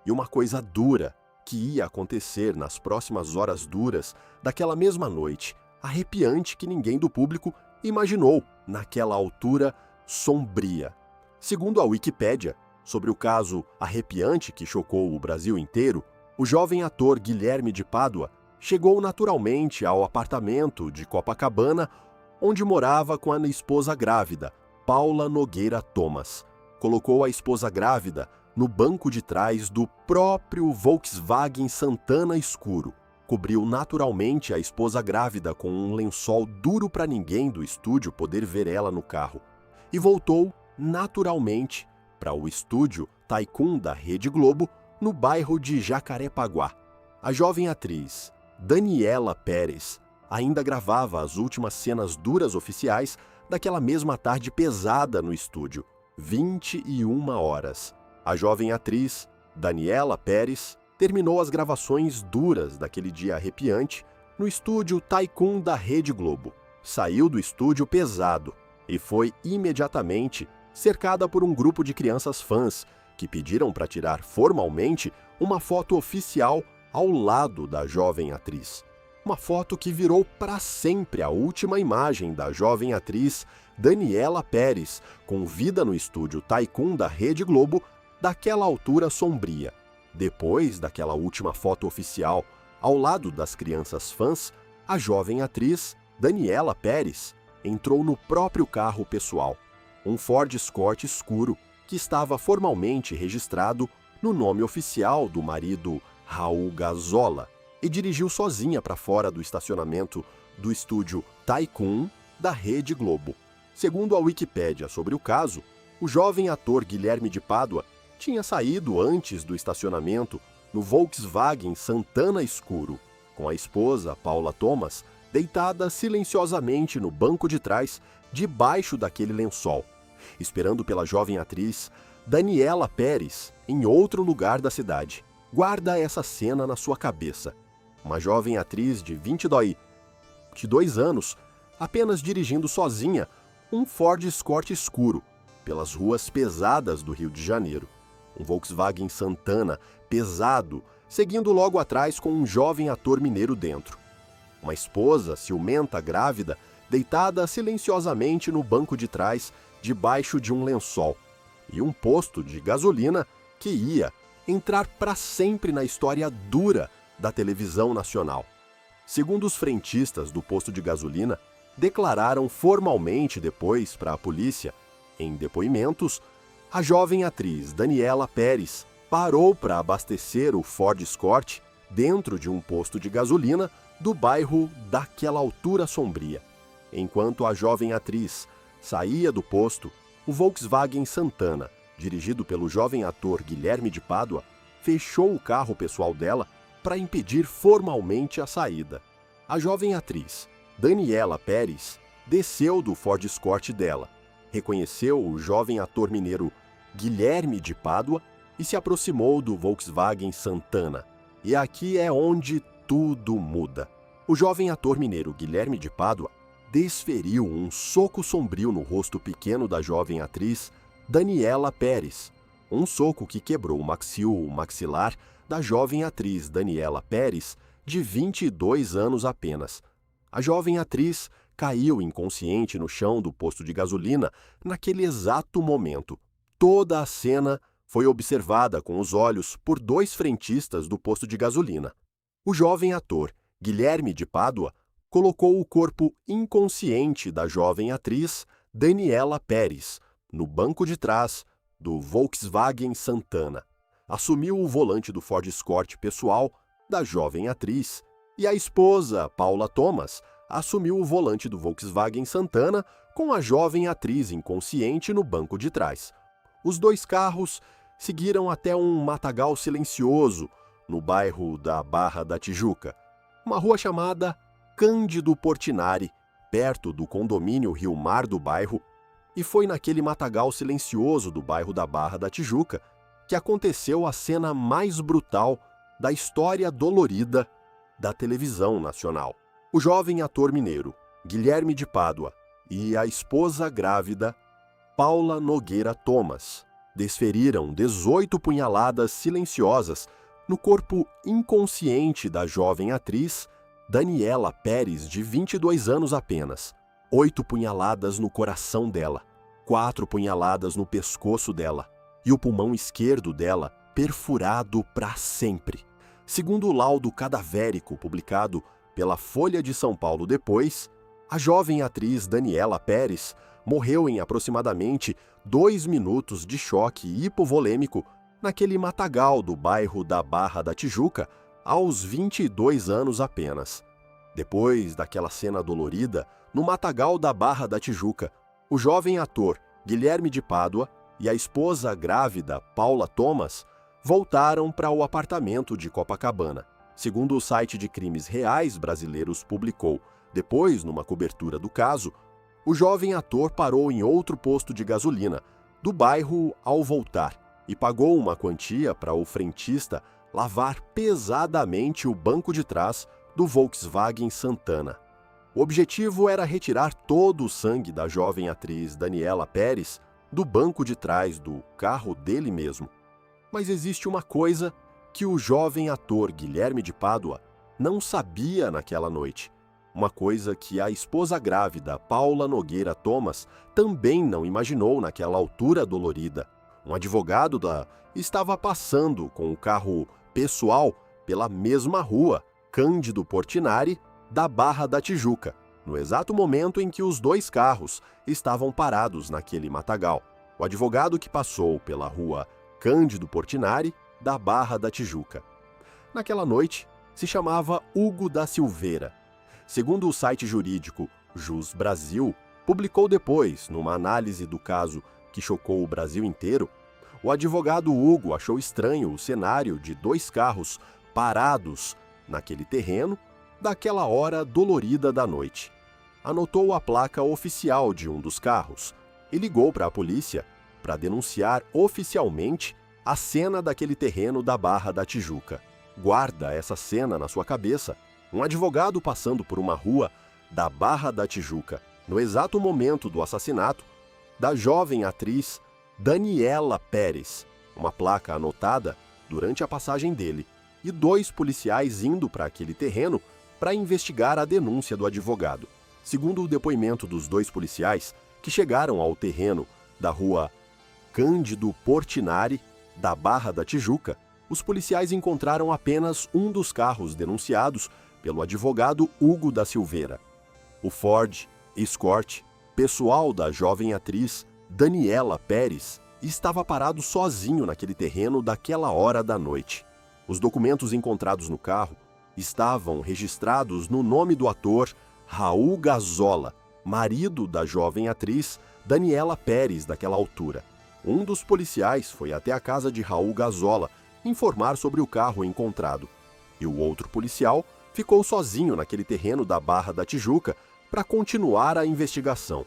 E uma coisa dura que ia acontecer nas próximas horas duras daquela mesma noite, arrepiante que ninguém do público imaginou naquela altura sombria. Segundo a Wikipédia, sobre o caso arrepiante que chocou o Brasil inteiro, o jovem ator Guilherme de Pádua chegou naturalmente ao apartamento de Copacabana, onde morava com a esposa grávida, Paula Nogueira Thomas. Colocou a esposa grávida no banco de trás do próprio Volkswagen Santana escuro. Cobriu naturalmente a esposa grávida com um lençol duro para ninguém do estúdio poder ver ela no carro. E voltou naturalmente para o estúdio Tycoon da Rede Globo, no bairro de Jacarepaguá. A jovem atriz Daniela Pérez ainda gravava as últimas cenas duras oficiais daquela mesma tarde pesada no estúdio, 21 horas. A jovem atriz Daniela Pérez terminou as gravações duras daquele dia arrepiante no estúdio Tycoon da Rede Globo. Saiu do estúdio pesado e foi imediatamente cercada por um grupo de crianças fãs que pediram para tirar formalmente uma foto oficial ao lado da jovem atriz. Uma foto que virou para sempre a última imagem da jovem atriz Daniela Pérez, com vida no estúdio Tycoon da Rede Globo, daquela altura sombria. Depois daquela última foto oficial ao lado das crianças fãs, a jovem atriz Daniela Pérez entrou no próprio carro pessoal, um Ford Escort escuro que estava formalmente registrado no nome oficial do marido Raul Gazola, e dirigiu sozinha para fora do estacionamento do estúdio Tycoon da Rede Globo. Segundo a Wikipédia sobre o caso, o jovem ator Guilherme de Pádua tinha saído antes do estacionamento no Volkswagen Santana escuro, com a esposa, Paula Thomas, deitada silenciosamente no banco de trás, debaixo daquele lençol, esperando pela jovem atriz Daniela Pérez em outro lugar da cidade. Guarda essa cena na sua cabeça. Uma jovem atriz de 22 anos, apenas dirigindo sozinha um Ford Escort escuro pelas ruas pesadas do Rio de Janeiro. Um Volkswagen Santana pesado, seguindo logo atrás com um jovem ator mineiro dentro. Uma esposa ciumenta grávida, deitada silenciosamente no banco de trás, debaixo de um lençol. E um posto de gasolina que ia entrar para sempre na história dura da televisão nacional. Segundo os frentistas do posto de gasolina, declararam formalmente depois para a polícia, em depoimentos, a jovem atriz Daniela Pérez parou para abastecer o Ford Escort dentro de um posto de gasolina do bairro daquela altura sombria. Enquanto a jovem atriz saía do posto, o Volkswagen Santana, dirigido pelo jovem ator Guilherme de Pádua, fechou o carro pessoal dela para impedir formalmente a saída. A jovem atriz Daniela Pérez desceu do Ford Escort dela, reconheceu o jovem ator mineiro Guilherme de Pádua e se aproximou do Volkswagen Santana. E aqui é onde tudo muda. O jovem ator mineiro Guilherme de Pádua desferiu um soco sombrio no rosto pequeno da jovem atriz Daniela Pérez, um soco que quebrou o maxilar da jovem atriz Daniela Pérez, de 22 anos apenas. A jovem atriz caiu inconsciente no chão do posto de gasolina naquele exato momento. Toda a cena foi observada com os olhos por dois frentistas do posto de gasolina. O jovem ator Guilherme de Pádua colocou o corpo inconsciente da jovem atriz Daniela Pérez no banco de trás do Volkswagen Santana. Assumiu o volante do Ford Escort pessoal da jovem atriz e a esposa, Paula Thomas, assumiu o volante do Volkswagen Santana com a jovem atriz inconsciente no banco de trás. Os dois carros seguiram até um matagal silencioso no bairro da Barra da Tijuca, uma rua chamada Cândido Portinari, perto do condomínio Rio Mar do bairro, e foi naquele matagal silencioso do bairro da Barra da Tijuca que aconteceu a cena mais brutal da história dolorida da televisão nacional. O jovem ator mineiro, Guilherme de Pádua, e a esposa grávida Paula Nogueira Thomas. Desferiram 18 punhaladas silenciosas no corpo inconsciente da jovem atriz Daniela Pérez, de 22 anos apenas. 8 punhaladas no coração dela, 4 punhaladas no pescoço dela e o pulmão esquerdo dela perfurado para sempre. Segundo o laudo cadavérico publicado pela Folha de São Paulo depois, a jovem atriz Daniela Pérez morreu em aproximadamente 2 minutos de choque hipovolêmico naquele matagal do bairro da Barra da Tijuca, aos 22 anos apenas. Depois daquela cena dolorida, no matagal da Barra da Tijuca, o jovem ator Guilherme de Pádua e a esposa grávida Paula Thomas voltaram para o apartamento de Copacabana. Segundo o site de crimes reais brasileiros publicou, depois, numa cobertura do caso, o jovem ator parou em outro posto de gasolina do bairro ao voltar e pagou uma quantia para o frentista lavar pesadamente o banco de trás do Volkswagen Santana. O objetivo era retirar todo o sangue da jovem atriz Daniela Pérez do banco de trás do carro dele mesmo. Mas existe uma coisa que o jovem ator Guilherme de Pádua não sabia naquela noite. Uma coisa que a esposa grávida Paula Nogueira Thomas também não imaginou naquela altura dolorida. Um advogado estava passando com o carro pessoal pela mesma rua, Cândido Portinari, da Barra da Tijuca, no exato momento em que os 2 carros estavam parados naquele matagal. O advogado que passou pela rua Cândido Portinari, da Barra da Tijuca. Naquela noite, se chamava Hugo da Silveira. Segundo o site jurídico Jus Brasil, publicou depois, numa análise do caso que chocou o Brasil inteiro, o advogado Hugo achou estranho o cenário de 2 carros parados naquele terreno daquela hora dolorida da noite. Anotou a placa oficial de um dos carros e ligou para a polícia para denunciar oficialmente a cena daquele terreno da Barra da Tijuca. Guarda essa cena na sua cabeça. Um advogado passando por uma rua da Barra da Tijuca, no exato momento do assassinato da jovem atriz Daniela Pérez, uma placa anotada durante a passagem dele, e 2 policiais indo para aquele terreno para investigar a denúncia do advogado. Segundo o depoimento dos 2 policiais que chegaram ao terreno da rua Cândido Portinari, da Barra da Tijuca, os policiais encontraram apenas um dos carros denunciados pelo advogado Hugo da Silveira. O Ford Escort, pessoal da jovem atriz Daniela Pérez, estava parado sozinho naquele terreno daquela hora da noite. Os documentos encontrados no carro estavam registrados no nome do ator Raul Gazola, marido da jovem atriz Daniela Pérez daquela altura. Um dos policiais foi até a casa de Raul Gazola informar sobre o carro encontrado, e o outro policial ficou sozinho naquele terreno da Barra da Tijuca para continuar a investigação.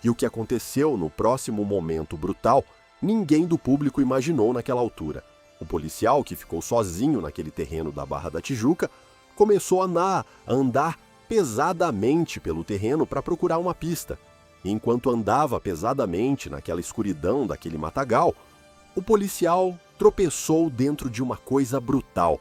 E o que aconteceu no próximo momento brutal, ninguém do público imaginou naquela altura. O policial, que ficou sozinho naquele terreno da Barra da Tijuca, começou a andar pesadamente pelo terreno para procurar uma pista. E enquanto andava pesadamente naquela escuridão daquele matagal, o policial tropeçou dentro de uma coisa brutal.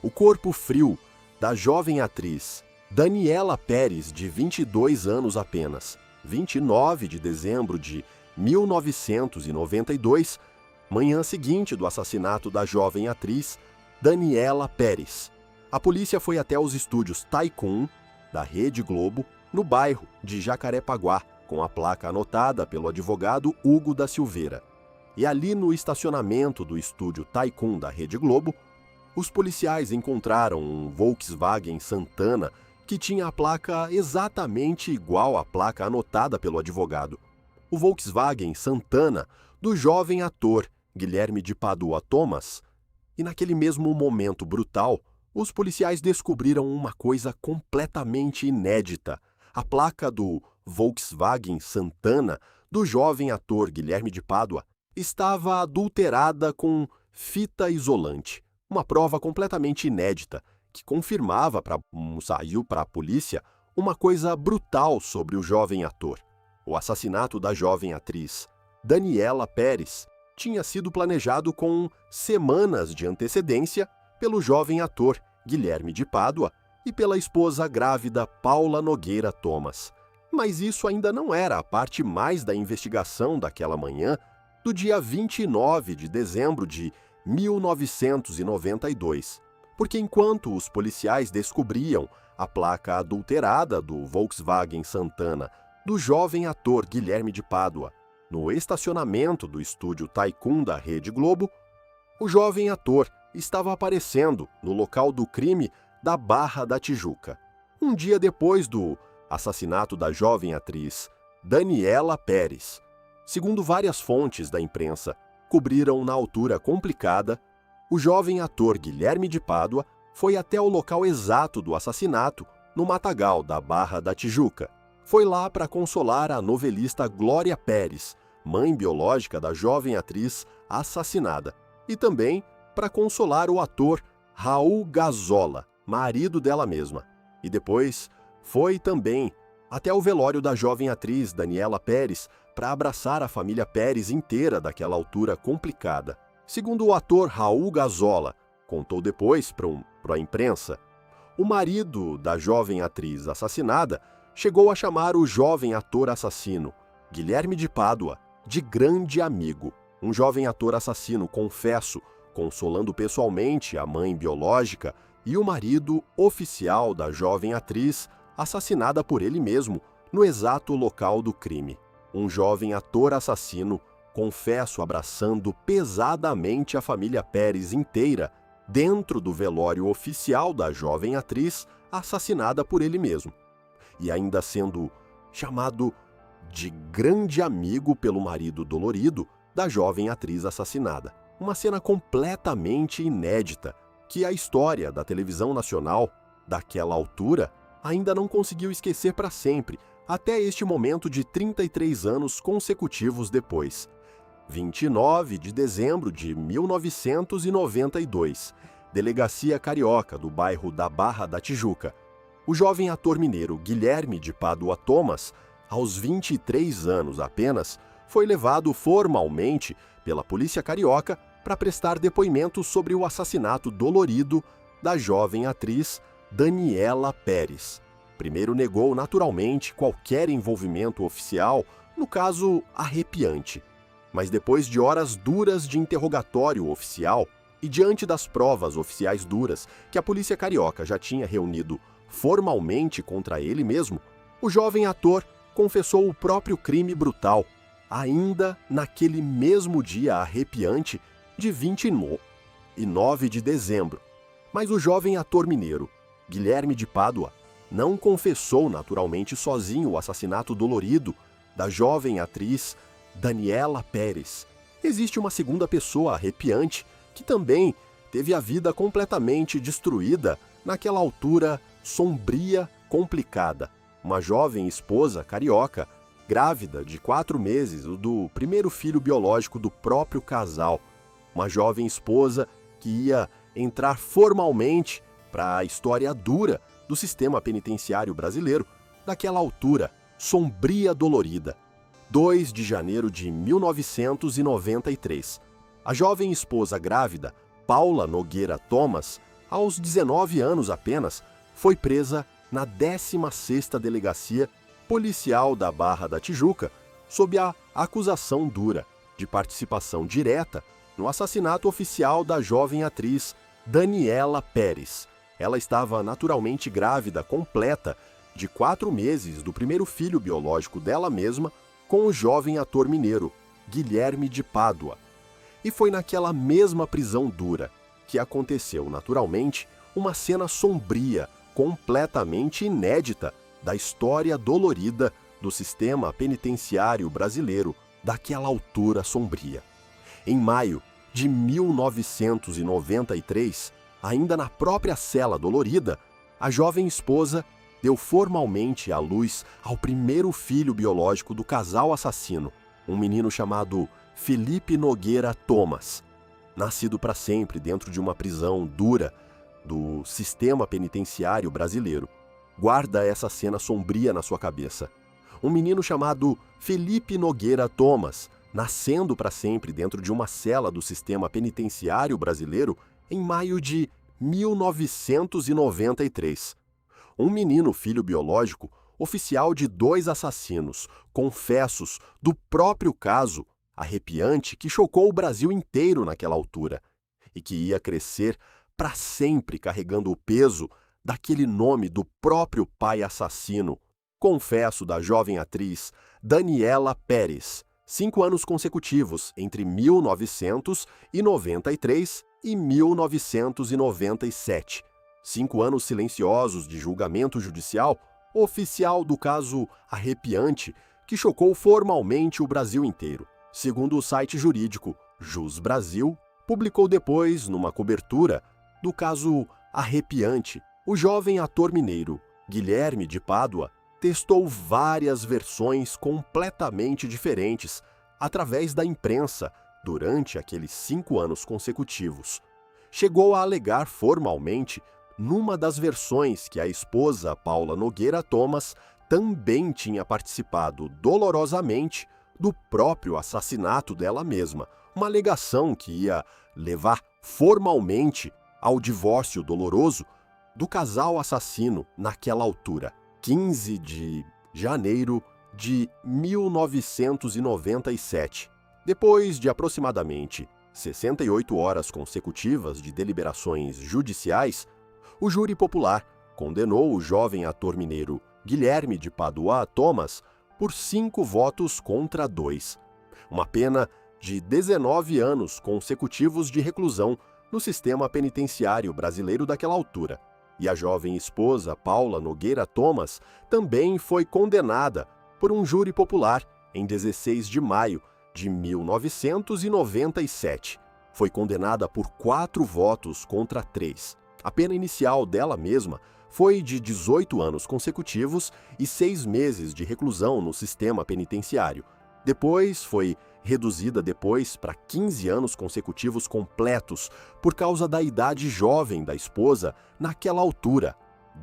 O corpo frio da jovem atriz Daniela Pérez, de 22 anos apenas, 29 de dezembro de 1992, manhã seguinte do assassinato da jovem atriz Daniela Pérez. A polícia foi até os estúdios Tycoon, da Rede Globo, no bairro de Jacarepaguá, com a placa anotada pelo advogado Hugo da Silveira. E ali no estacionamento do estúdio Tycoon da Rede Globo, os policiais encontraram um Volkswagen Santana que tinha a placa exatamente igual à placa anotada pelo advogado. O Volkswagen Santana do jovem ator Guilherme de Pádua Thomas. E naquele mesmo momento brutal, os policiais descobriram uma coisa completamente inédita. A placa do Volkswagen Santana do jovem ator Guilherme de Pádua estava adulterada com fita isolante. Uma prova completamente inédita que saiu para a polícia uma coisa brutal sobre o jovem ator. O assassinato da jovem atriz Daniela Pérez tinha sido planejado com semanas de antecedência pelo jovem ator Guilherme de Pádua e pela esposa grávida Paula Nogueira Thomas. Mas isso ainda não era a parte mais da investigação daquela manhã do dia 29 de dezembro de 1992. Porque enquanto os policiais descobriam a placa adulterada do Volkswagen Santana do jovem ator Guilherme de Pádua no estacionamento do estúdio Tycoon da Rede Globo, o jovem ator estava aparecendo no local do crime da Barra da Tijuca, um dia depois do assassinato da jovem atriz Daniela Pérez. Segundo várias fontes da imprensa cobriram na altura complicada, o jovem ator Guilherme de Pádua foi até o local exato do assassinato, no matagal da Barra da Tijuca. Foi lá para consolar a novelista Glória Pérez, mãe biológica da jovem atriz assassinada, e também para consolar o ator Raul Gazola, marido dela mesma. E depois foi também até o velório da jovem atriz Daniela Pérez para abraçar a família Pérez inteira daquela altura complicada. Segundo o ator Raul Gazola, contou depois para a imprensa, o marido da jovem atriz assassinada chegou a chamar o jovem ator assassino, Guilherme de Pádua, de grande amigo. Um jovem ator assassino, confesso, consolando pessoalmente a mãe biológica e o marido oficial da jovem atriz assassinada por ele mesmo no exato local do crime. Um jovem ator assassino, confesso, abraçando pesadamente a família Pérez inteira dentro do velório oficial da jovem atriz assassinada por ele mesmo. E ainda sendo chamado de grande amigo pelo marido dolorido da jovem atriz assassinada. Uma cena completamente inédita que a história da televisão nacional, daquela altura, ainda não conseguiu esquecer para sempre, até este momento de 33 anos consecutivos depois. 29 de dezembro de 1992, Delegacia Carioca do bairro da Barra da Tijuca. O jovem ator mineiro Guilherme de Pádua Thomas, aos 23 anos apenas, foi levado formalmente pela polícia carioca para prestar depoimento sobre o assassinato dolorido da jovem atriz Daniela Pérez. Primeiro negou naturalmente qualquer envolvimento oficial no caso arrepiante. Mas depois de horas duras de interrogatório oficial e diante das provas oficiais duras que a polícia carioca já tinha reunido formalmente contra ele mesmo, o jovem ator confessou o próprio crime brutal, ainda naquele mesmo dia arrepiante de 29 de dezembro. Mas o jovem ator mineiro, Guilherme de Pádua, não confessou naturalmente sozinho o assassinato dolorido da jovem atriz Daniela Pérez. Existe uma segunda pessoa arrepiante que também teve a vida completamente destruída naquela altura sombria, complicada. Uma jovem esposa carioca, grávida de 4 meses do primeiro filho biológico do próprio casal. Uma jovem esposa que ia entrar formalmente para a história dura do sistema penitenciário brasileiro, daquela altura sombria, dolorida. 2 de janeiro de 1993. A jovem esposa grávida, Paula Nogueira Thomas, aos 19 anos apenas, foi presa na 16ª Delegacia Policial da Barra da Tijuca, sob a acusação dura de participação direta no assassinato oficial da jovem atriz Daniela Pérez. Ela estava naturalmente grávida completa de 4 meses do primeiro filho biológico dela mesma com o jovem ator mineiro, Guilherme de Pádua. E foi naquela mesma prisão dura que aconteceu naturalmente uma cena sombria, completamente inédita da história dolorida do sistema penitenciário brasileiro daquela altura sombria. Em maio de 1993, ainda na própria cela dolorida, a jovem esposa deu formalmente à luz ao primeiro filho biológico do casal assassino, um menino chamado Felipe Nogueira Thomas, nascido para sempre dentro de uma prisão dura do sistema penitenciário brasileiro. Guarda essa cena sombria na sua cabeça. Um menino chamado Felipe Nogueira Thomas nascendo para sempre dentro de uma cela do sistema penitenciário brasileiro em maio de 1993. Um menino filho biológico, oficial de 2 assassinos, confessos do próprio caso, arrepiante que chocou o Brasil inteiro naquela altura, e que ia crescer para sempre carregando o peso daquele nome do próprio pai assassino, confesso da jovem atriz Daniela Pérez, 5 anos consecutivos entre 1993 e 1997. 5 anos silenciosos de julgamento judicial oficial do caso arrepiante que chocou formalmente o Brasil inteiro. Segundo o site jurídico Jus Brasil, publicou depois, numa cobertura do caso arrepiante, o jovem ator mineiro Guilherme de Pádua testou várias versões completamente diferentes através da imprensa durante aqueles 5 anos consecutivos. Chegou a alegar formalmente, numa das versões, que a esposa Paula Nogueira Thomas também tinha participado dolorosamente do próprio assassinato dela mesma, uma alegação que ia levar formalmente ao divórcio doloroso do casal assassino naquela altura, 15 de janeiro de 1997. Depois de aproximadamente 68 horas consecutivas de deliberações judiciais, o júri popular condenou o jovem ator mineiro Guilherme de Pádua Thomas por 5 votos contra 2. Uma pena de 19 anos consecutivos de reclusão no sistema penitenciário brasileiro daquela altura. E a jovem esposa Paula Nogueira Thomas também foi condenada por um júri popular em 16 de maio de 1997. Foi condenada por 4 votos contra 3. A pena inicial dela mesma foi de 18 anos consecutivos e 6 meses de reclusão no sistema penitenciário. Depois foi reduzida para 15 anos consecutivos completos por causa da idade jovem da esposa naquela altura,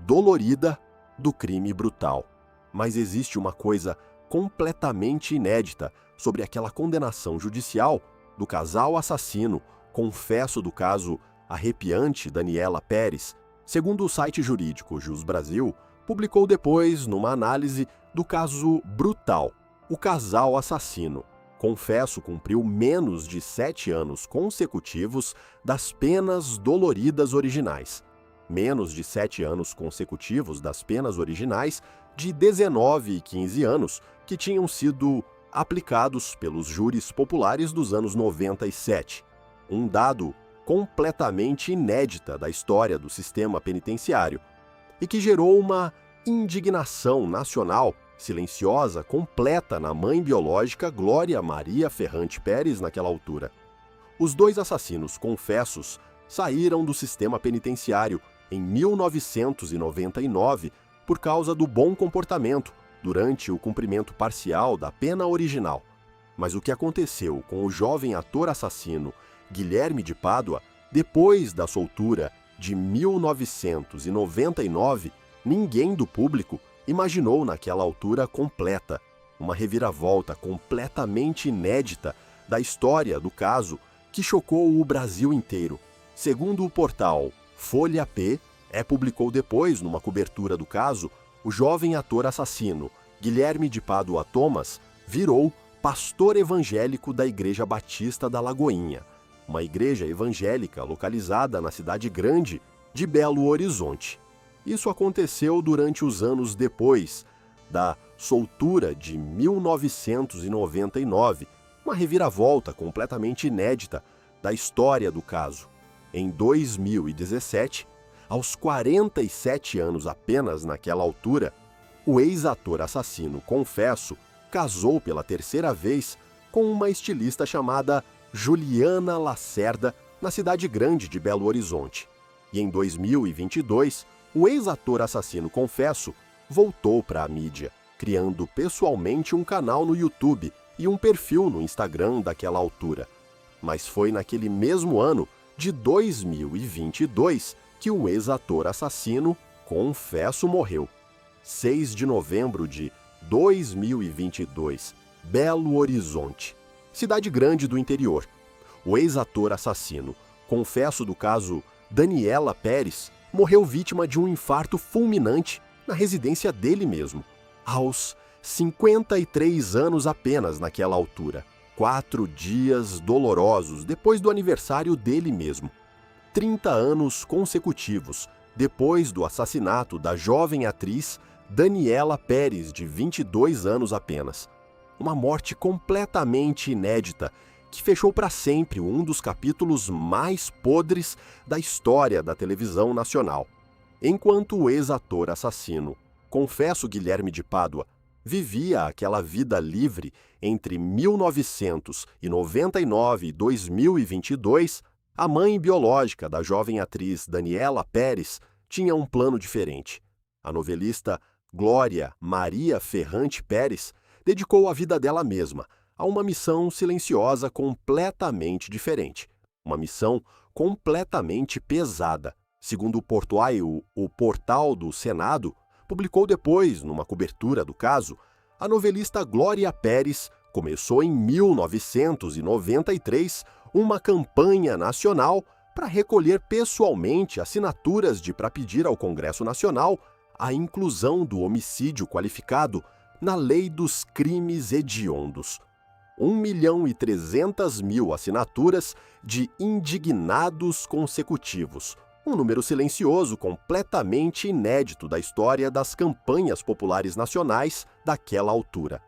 dolorida do crime brutal. Mas existe uma coisa completamente inédita sobre aquela condenação judicial do casal assassino, confesso do caso arrepiante Daniela Pérez. Segundo o site jurídico Jus Brasil, publicou depois numa análise do caso brutal, o casal assassino. Confesso cumpriu menos de 7 anos consecutivos das penas doloridas originais. Menos de 7 anos consecutivos das penas originais de 19 e 15 anos que tinham sido aplicados pelos júris populares dos anos 97. Um dado completamente inédita da história do sistema penitenciário e que gerou uma indignação nacional silenciosa, completa na mãe biológica Glória Maria Ferrante Pérez naquela altura. Os 2 assassinos confessos saíram do sistema penitenciário em 1999 por causa do bom comportamento durante o cumprimento parcial da pena original. Mas o que aconteceu com o jovem ator assassino Guilherme de Pádua, depois da soltura de 1999, ninguém do público imaginou naquela altura completa, uma reviravolta completamente inédita da história do caso que chocou o Brasil inteiro. Segundo o portal Folha P, publicou depois, numa cobertura do caso, o jovem ator assassino Guilherme de Pádua Thomas virou pastor evangélico da Igreja Batista da Lagoinha, uma igreja evangélica localizada na cidade grande de Belo Horizonte. Isso aconteceu durante os anos depois da soltura de 1999, uma reviravolta completamente inédita da história do caso. Em 2017, aos 47 anos apenas naquela altura, o ex-ator assassino confesso casou pela 3ª vez com uma estilista chamada Juliana Lacerda na cidade grande de Belo Horizonte. E em 2022, o ex-ator assassino confesso voltou para a mídia, criando pessoalmente um canal no YouTube e um perfil no Instagram daquela altura. Mas foi naquele mesmo ano de 2022 que o ex-ator assassino confesso morreu. 6 de novembro de 2022, Belo Horizonte. cidade grande do interior. O ex-ator assassino, confesso do caso Daniela Pérez, morreu vítima de um infarto fulminante na residência dele mesmo, aos 53 anos apenas naquela altura. 4 dias dolorosos depois do aniversário dele mesmo. 30 anos consecutivos depois do assassinato da jovem atriz Daniela Pérez, de 22 anos apenas. Uma morte completamente inédita que fechou para sempre um dos capítulos mais podres da história da televisão nacional. Enquanto o ex-ator assassino, confesso Guilherme de Pádua, vivia aquela vida livre entre 1999 e 2022, a mãe biológica da jovem atriz Daniela Pérez tinha um plano diferente. A novelista Glória Maria Ferrante Pérez dedicou a vida dela mesma a uma missão silenciosa completamente diferente. Uma missão completamente pesada. Segundo o Portal, o Portal do Senado, publicou depois, numa cobertura do caso, a novelista Glória Pérez começou em 1993 uma campanha nacional para recolher pessoalmente assinaturas para pedir ao Congresso Nacional a inclusão do homicídio qualificado na Lei dos Crimes Hediondos. 1.300.000 assinaturas de indignados consecutivos, um número silencioso completamente inédito da história das campanhas populares nacionais daquela altura.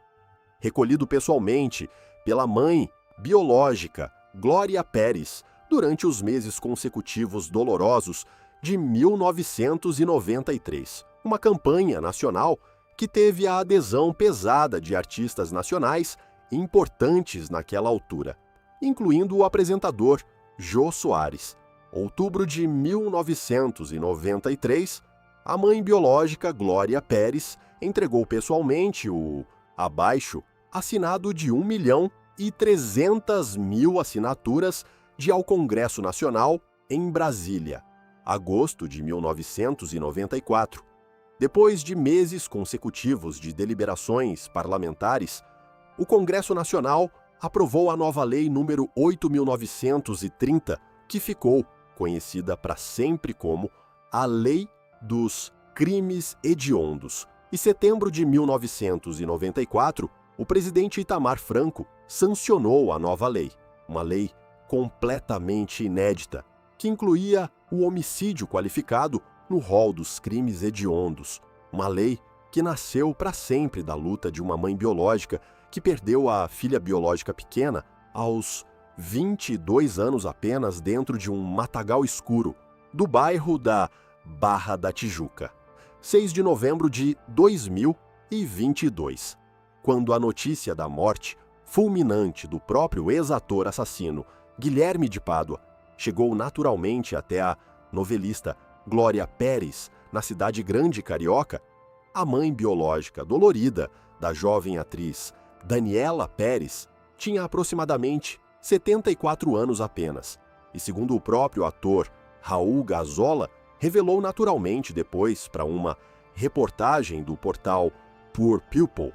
Recolhido pessoalmente pela mãe biológica Glória Pérez durante os meses consecutivos dolorosos de 1993. Uma campanha nacional que teve a adesão pesada de artistas nacionais importantes naquela altura, incluindo o apresentador Jô Soares. Outubro de 1993, a mãe biológica Glória Pérez entregou pessoalmente o abaixo assinado de 1.300.000 assinaturas ao Congresso Nacional em Brasília, agosto de 1994. Depois de meses consecutivos de deliberações parlamentares, o Congresso Nacional aprovou a nova Lei número 8.930, que ficou conhecida para sempre como a Lei dos Crimes Hediondos. Em setembro de 1994, o presidente Itamar Franco sancionou a nova lei, uma lei completamente inédita, que incluía o homicídio qualificado no rol dos crimes hediondos, uma lei que nasceu para sempre da luta de uma mãe biológica que perdeu a filha biológica pequena aos 22 anos apenas dentro de um matagal escuro do bairro da Barra da Tijuca. 6 de novembro de 2022, quando a notícia da morte fulminante do próprio ex-ator assassino Guilherme de Pádua chegou naturalmente até a novelista Glória Pérez, na cidade grande carioca, a mãe biológica dolorida da jovem atriz Daniela Pérez tinha aproximadamente 74 anos apenas, e segundo o próprio ator Raul Gazola, revelou naturalmente depois para uma reportagem do portal Poor People,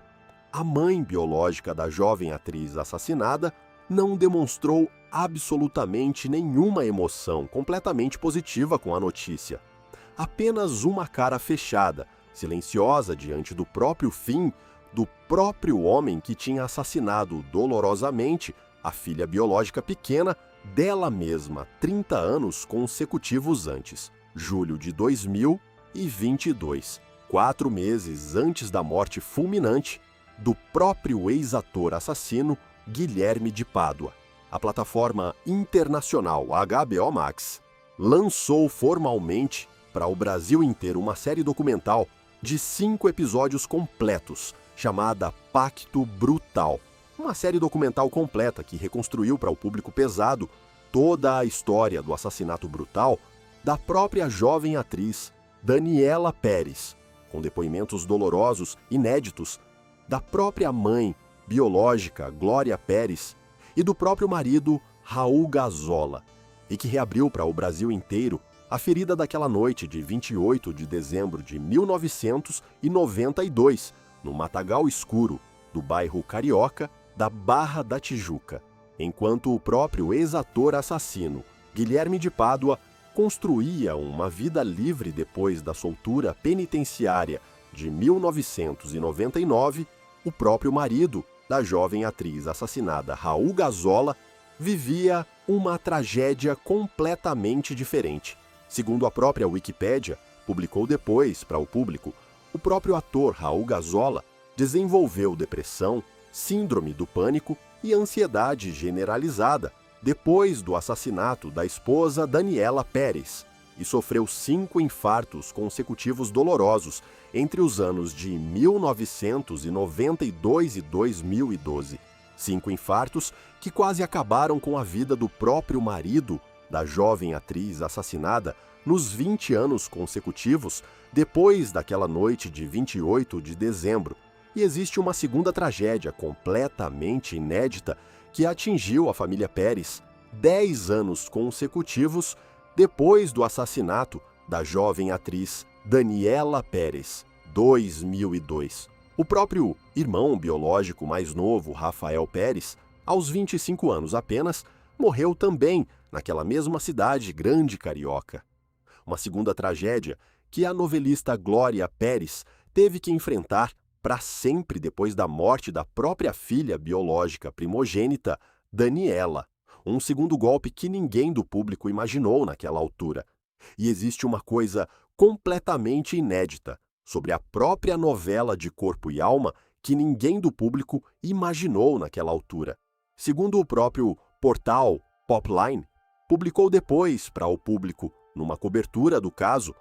a mãe biológica da jovem atriz assassinada não demonstrou absolutamente nenhuma emoção completamente positiva com a notícia. Apenas uma cara fechada, silenciosa diante do próprio fim do próprio homem que tinha assassinado dolorosamente a filha biológica pequena dela mesma 30 anos consecutivos antes, julho de 2022, 4 meses antes da morte fulminante do próprio ex-ator assassino Guilherme de Pádua. A plataforma internacional HBO Max lançou formalmente para o Brasil inteiro uma série documental de 5 episódios completos, chamada Pacto Brutal. Uma série documental completa que reconstruiu para o público pesado toda a história do assassinato brutal da própria jovem atriz Daniela Pérez, com depoimentos dolorosos, inéditos, da própria mãe biológica Glória Pérez e do próprio marido Raul Gazola, e que reabriu para o Brasil inteiro a ferida daquela noite de 28 de dezembro de 1992, no matagal escuro do bairro carioca da Barra da Tijuca, enquanto o próprio ex-ator assassino, Guilherme de Pádua, construía uma vida livre depois da soltura penitenciária de 1999, o próprio marido da jovem atriz assassinada Raul Gazola vivia uma tragédia completamente diferente. Segundo a própria Wikipédia, publicou depois para o público, o próprio ator Raul Gazola desenvolveu depressão, síndrome do pânico e ansiedade generalizada depois do assassinato da esposa Daniela Pérez e sofreu 5 infartos consecutivos dolorosos entre os anos de 1992 e 2012. 5 infartos que quase acabaram com a vida do próprio marido da jovem atriz assassinada nos 20 anos consecutivos depois daquela noite de 28 de dezembro. E existe uma segunda tragédia completamente inédita que atingiu a família Pérez 10 anos consecutivos depois do assassinato da jovem atriz Daniela Pérez, 2002. O próprio irmão biológico mais novo, Rafael Pérez, aos 25 anos apenas, morreu também naquela mesma cidade grande carioca. Uma segunda tragédia que a novelista Glória Pérez teve que enfrentar para sempre depois da morte da própria filha biológica primogênita, Daniela. Um segundo golpe que ninguém do público imaginou naquela altura. E existe uma coisa completamente inédita sobre a própria novela de Corpo e Alma que ninguém do público imaginou naquela altura. Segundo o próprio portal Popline, publicou depois para o público, numa cobertura do caso,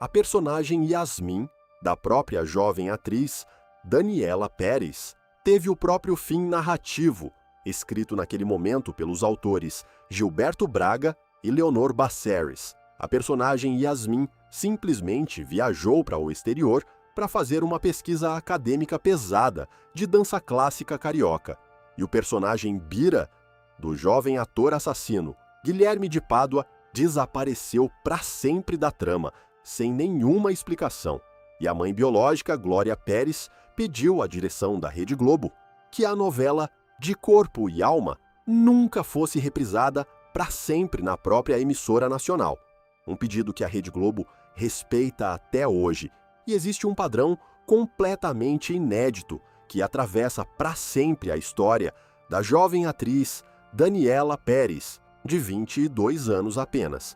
a personagem Yasmin, da própria jovem atriz Daniela Pérez, teve o próprio fim narrativo, escrito naquele momento pelos autores Gilberto Braga e Leonor Basseres. A personagem Yasmin simplesmente viajou para o exterior para fazer uma pesquisa acadêmica pesada de dança clássica carioca. E o personagem Bira, do jovem ator assassino Guilherme de Pádua, desapareceu para sempre da trama, sem nenhuma explicação. E a mãe biológica, Glória Pérez, pediu à direção da Rede Globo que a novela De Corpo e Alma nunca fosse reprisada para sempre na própria emissora nacional. Um pedido que a Rede Globo respeita até hoje. E existe um padrão completamente inédito que atravessa para sempre a história da jovem atriz Daniela Pérez, de 22 anos apenas.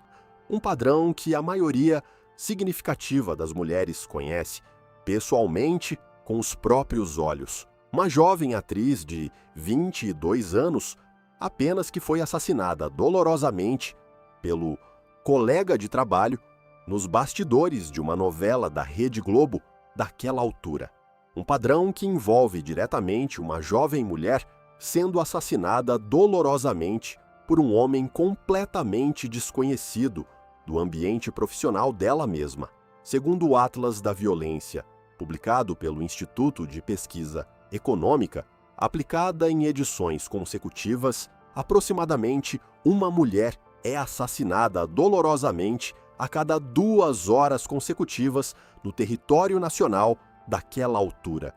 Um padrão que a maioria significativa das mulheres conhece pessoalmente com os próprios olhos. Uma jovem atriz de 22 anos apenas que foi assassinada dolorosamente pelo colega de trabalho nos bastidores de uma novela da Rede Globo daquela altura. Um padrão que envolve diretamente uma jovem mulher sendo assassinada dolorosamente por um homem completamente desconhecido do ambiente profissional dela mesma. Segundo o Atlas da Violência, publicado pelo Instituto de Pesquisa Econômica, aplicada em edições consecutivas, aproximadamente uma mulher é assassinada dolorosamente a cada 2 horas consecutivas no território nacional daquela altura.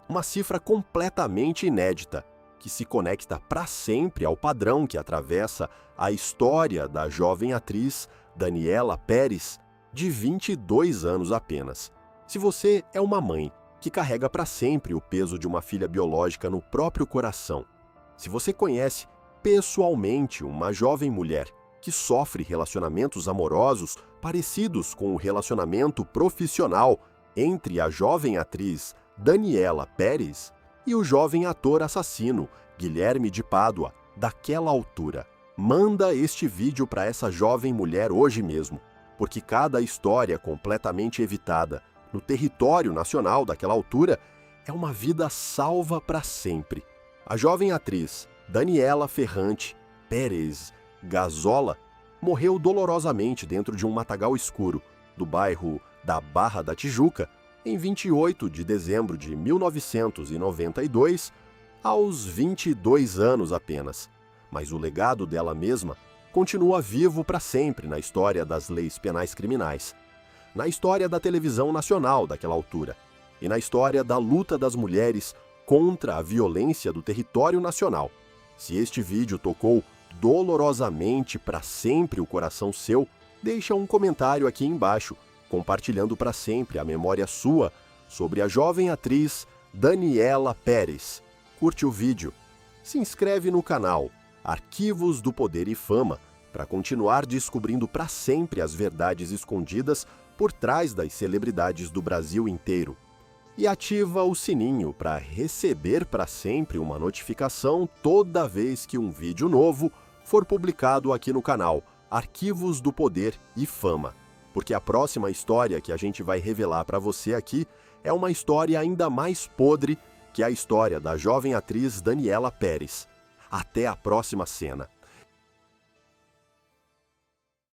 Uma cifra completamente inédita, que se conecta para sempre ao padrão que atravessa a história da jovem atriz Daniela Pérez, de 22 anos apenas. Se você é uma mãe que carrega para sempre o peso de uma filha biológica no próprio coração, se você conhece pessoalmente uma jovem mulher que sofre relacionamentos amorosos parecidos com o relacionamento profissional entre a jovem atriz Daniela Pérez e o jovem ator assassino Guilherme de Pádua, daquela altura, manda este vídeo para essa jovem mulher hoje mesmo, porque cada história completamente evitada no território nacional daquela altura é uma vida salva para sempre. A jovem atriz Daniela Ferrante Pérez Gazola morreu dolorosamente dentro de um matagal escuro do bairro da Barra da Tijuca em 28 de dezembro de 1992, aos 22 anos apenas. Mas o legado dela mesma continua vivo para sempre na história das leis penais criminais, na história da televisão nacional daquela altura e na história da luta das mulheres contra a violência do território nacional. Se este vídeo tocou dolorosamente para sempre o coração seu, deixa um comentário aqui embaixo, compartilhando para sempre a memória sua sobre a jovem atriz Daniela Pérez. Curte o vídeo. Se inscreve no canal Arquivos do Poder e Fama para continuar descobrindo para sempre as verdades escondidas por trás das celebridades do Brasil inteiro. E ativa o sininho para receber para sempre uma notificação toda vez que um vídeo novo for publicado aqui no canal Arquivos do Poder e Fama. Porque a próxima história que a gente vai revelar para você aqui é uma história ainda mais podre que a história da jovem atriz Daniela Pérez. Até a próxima cena.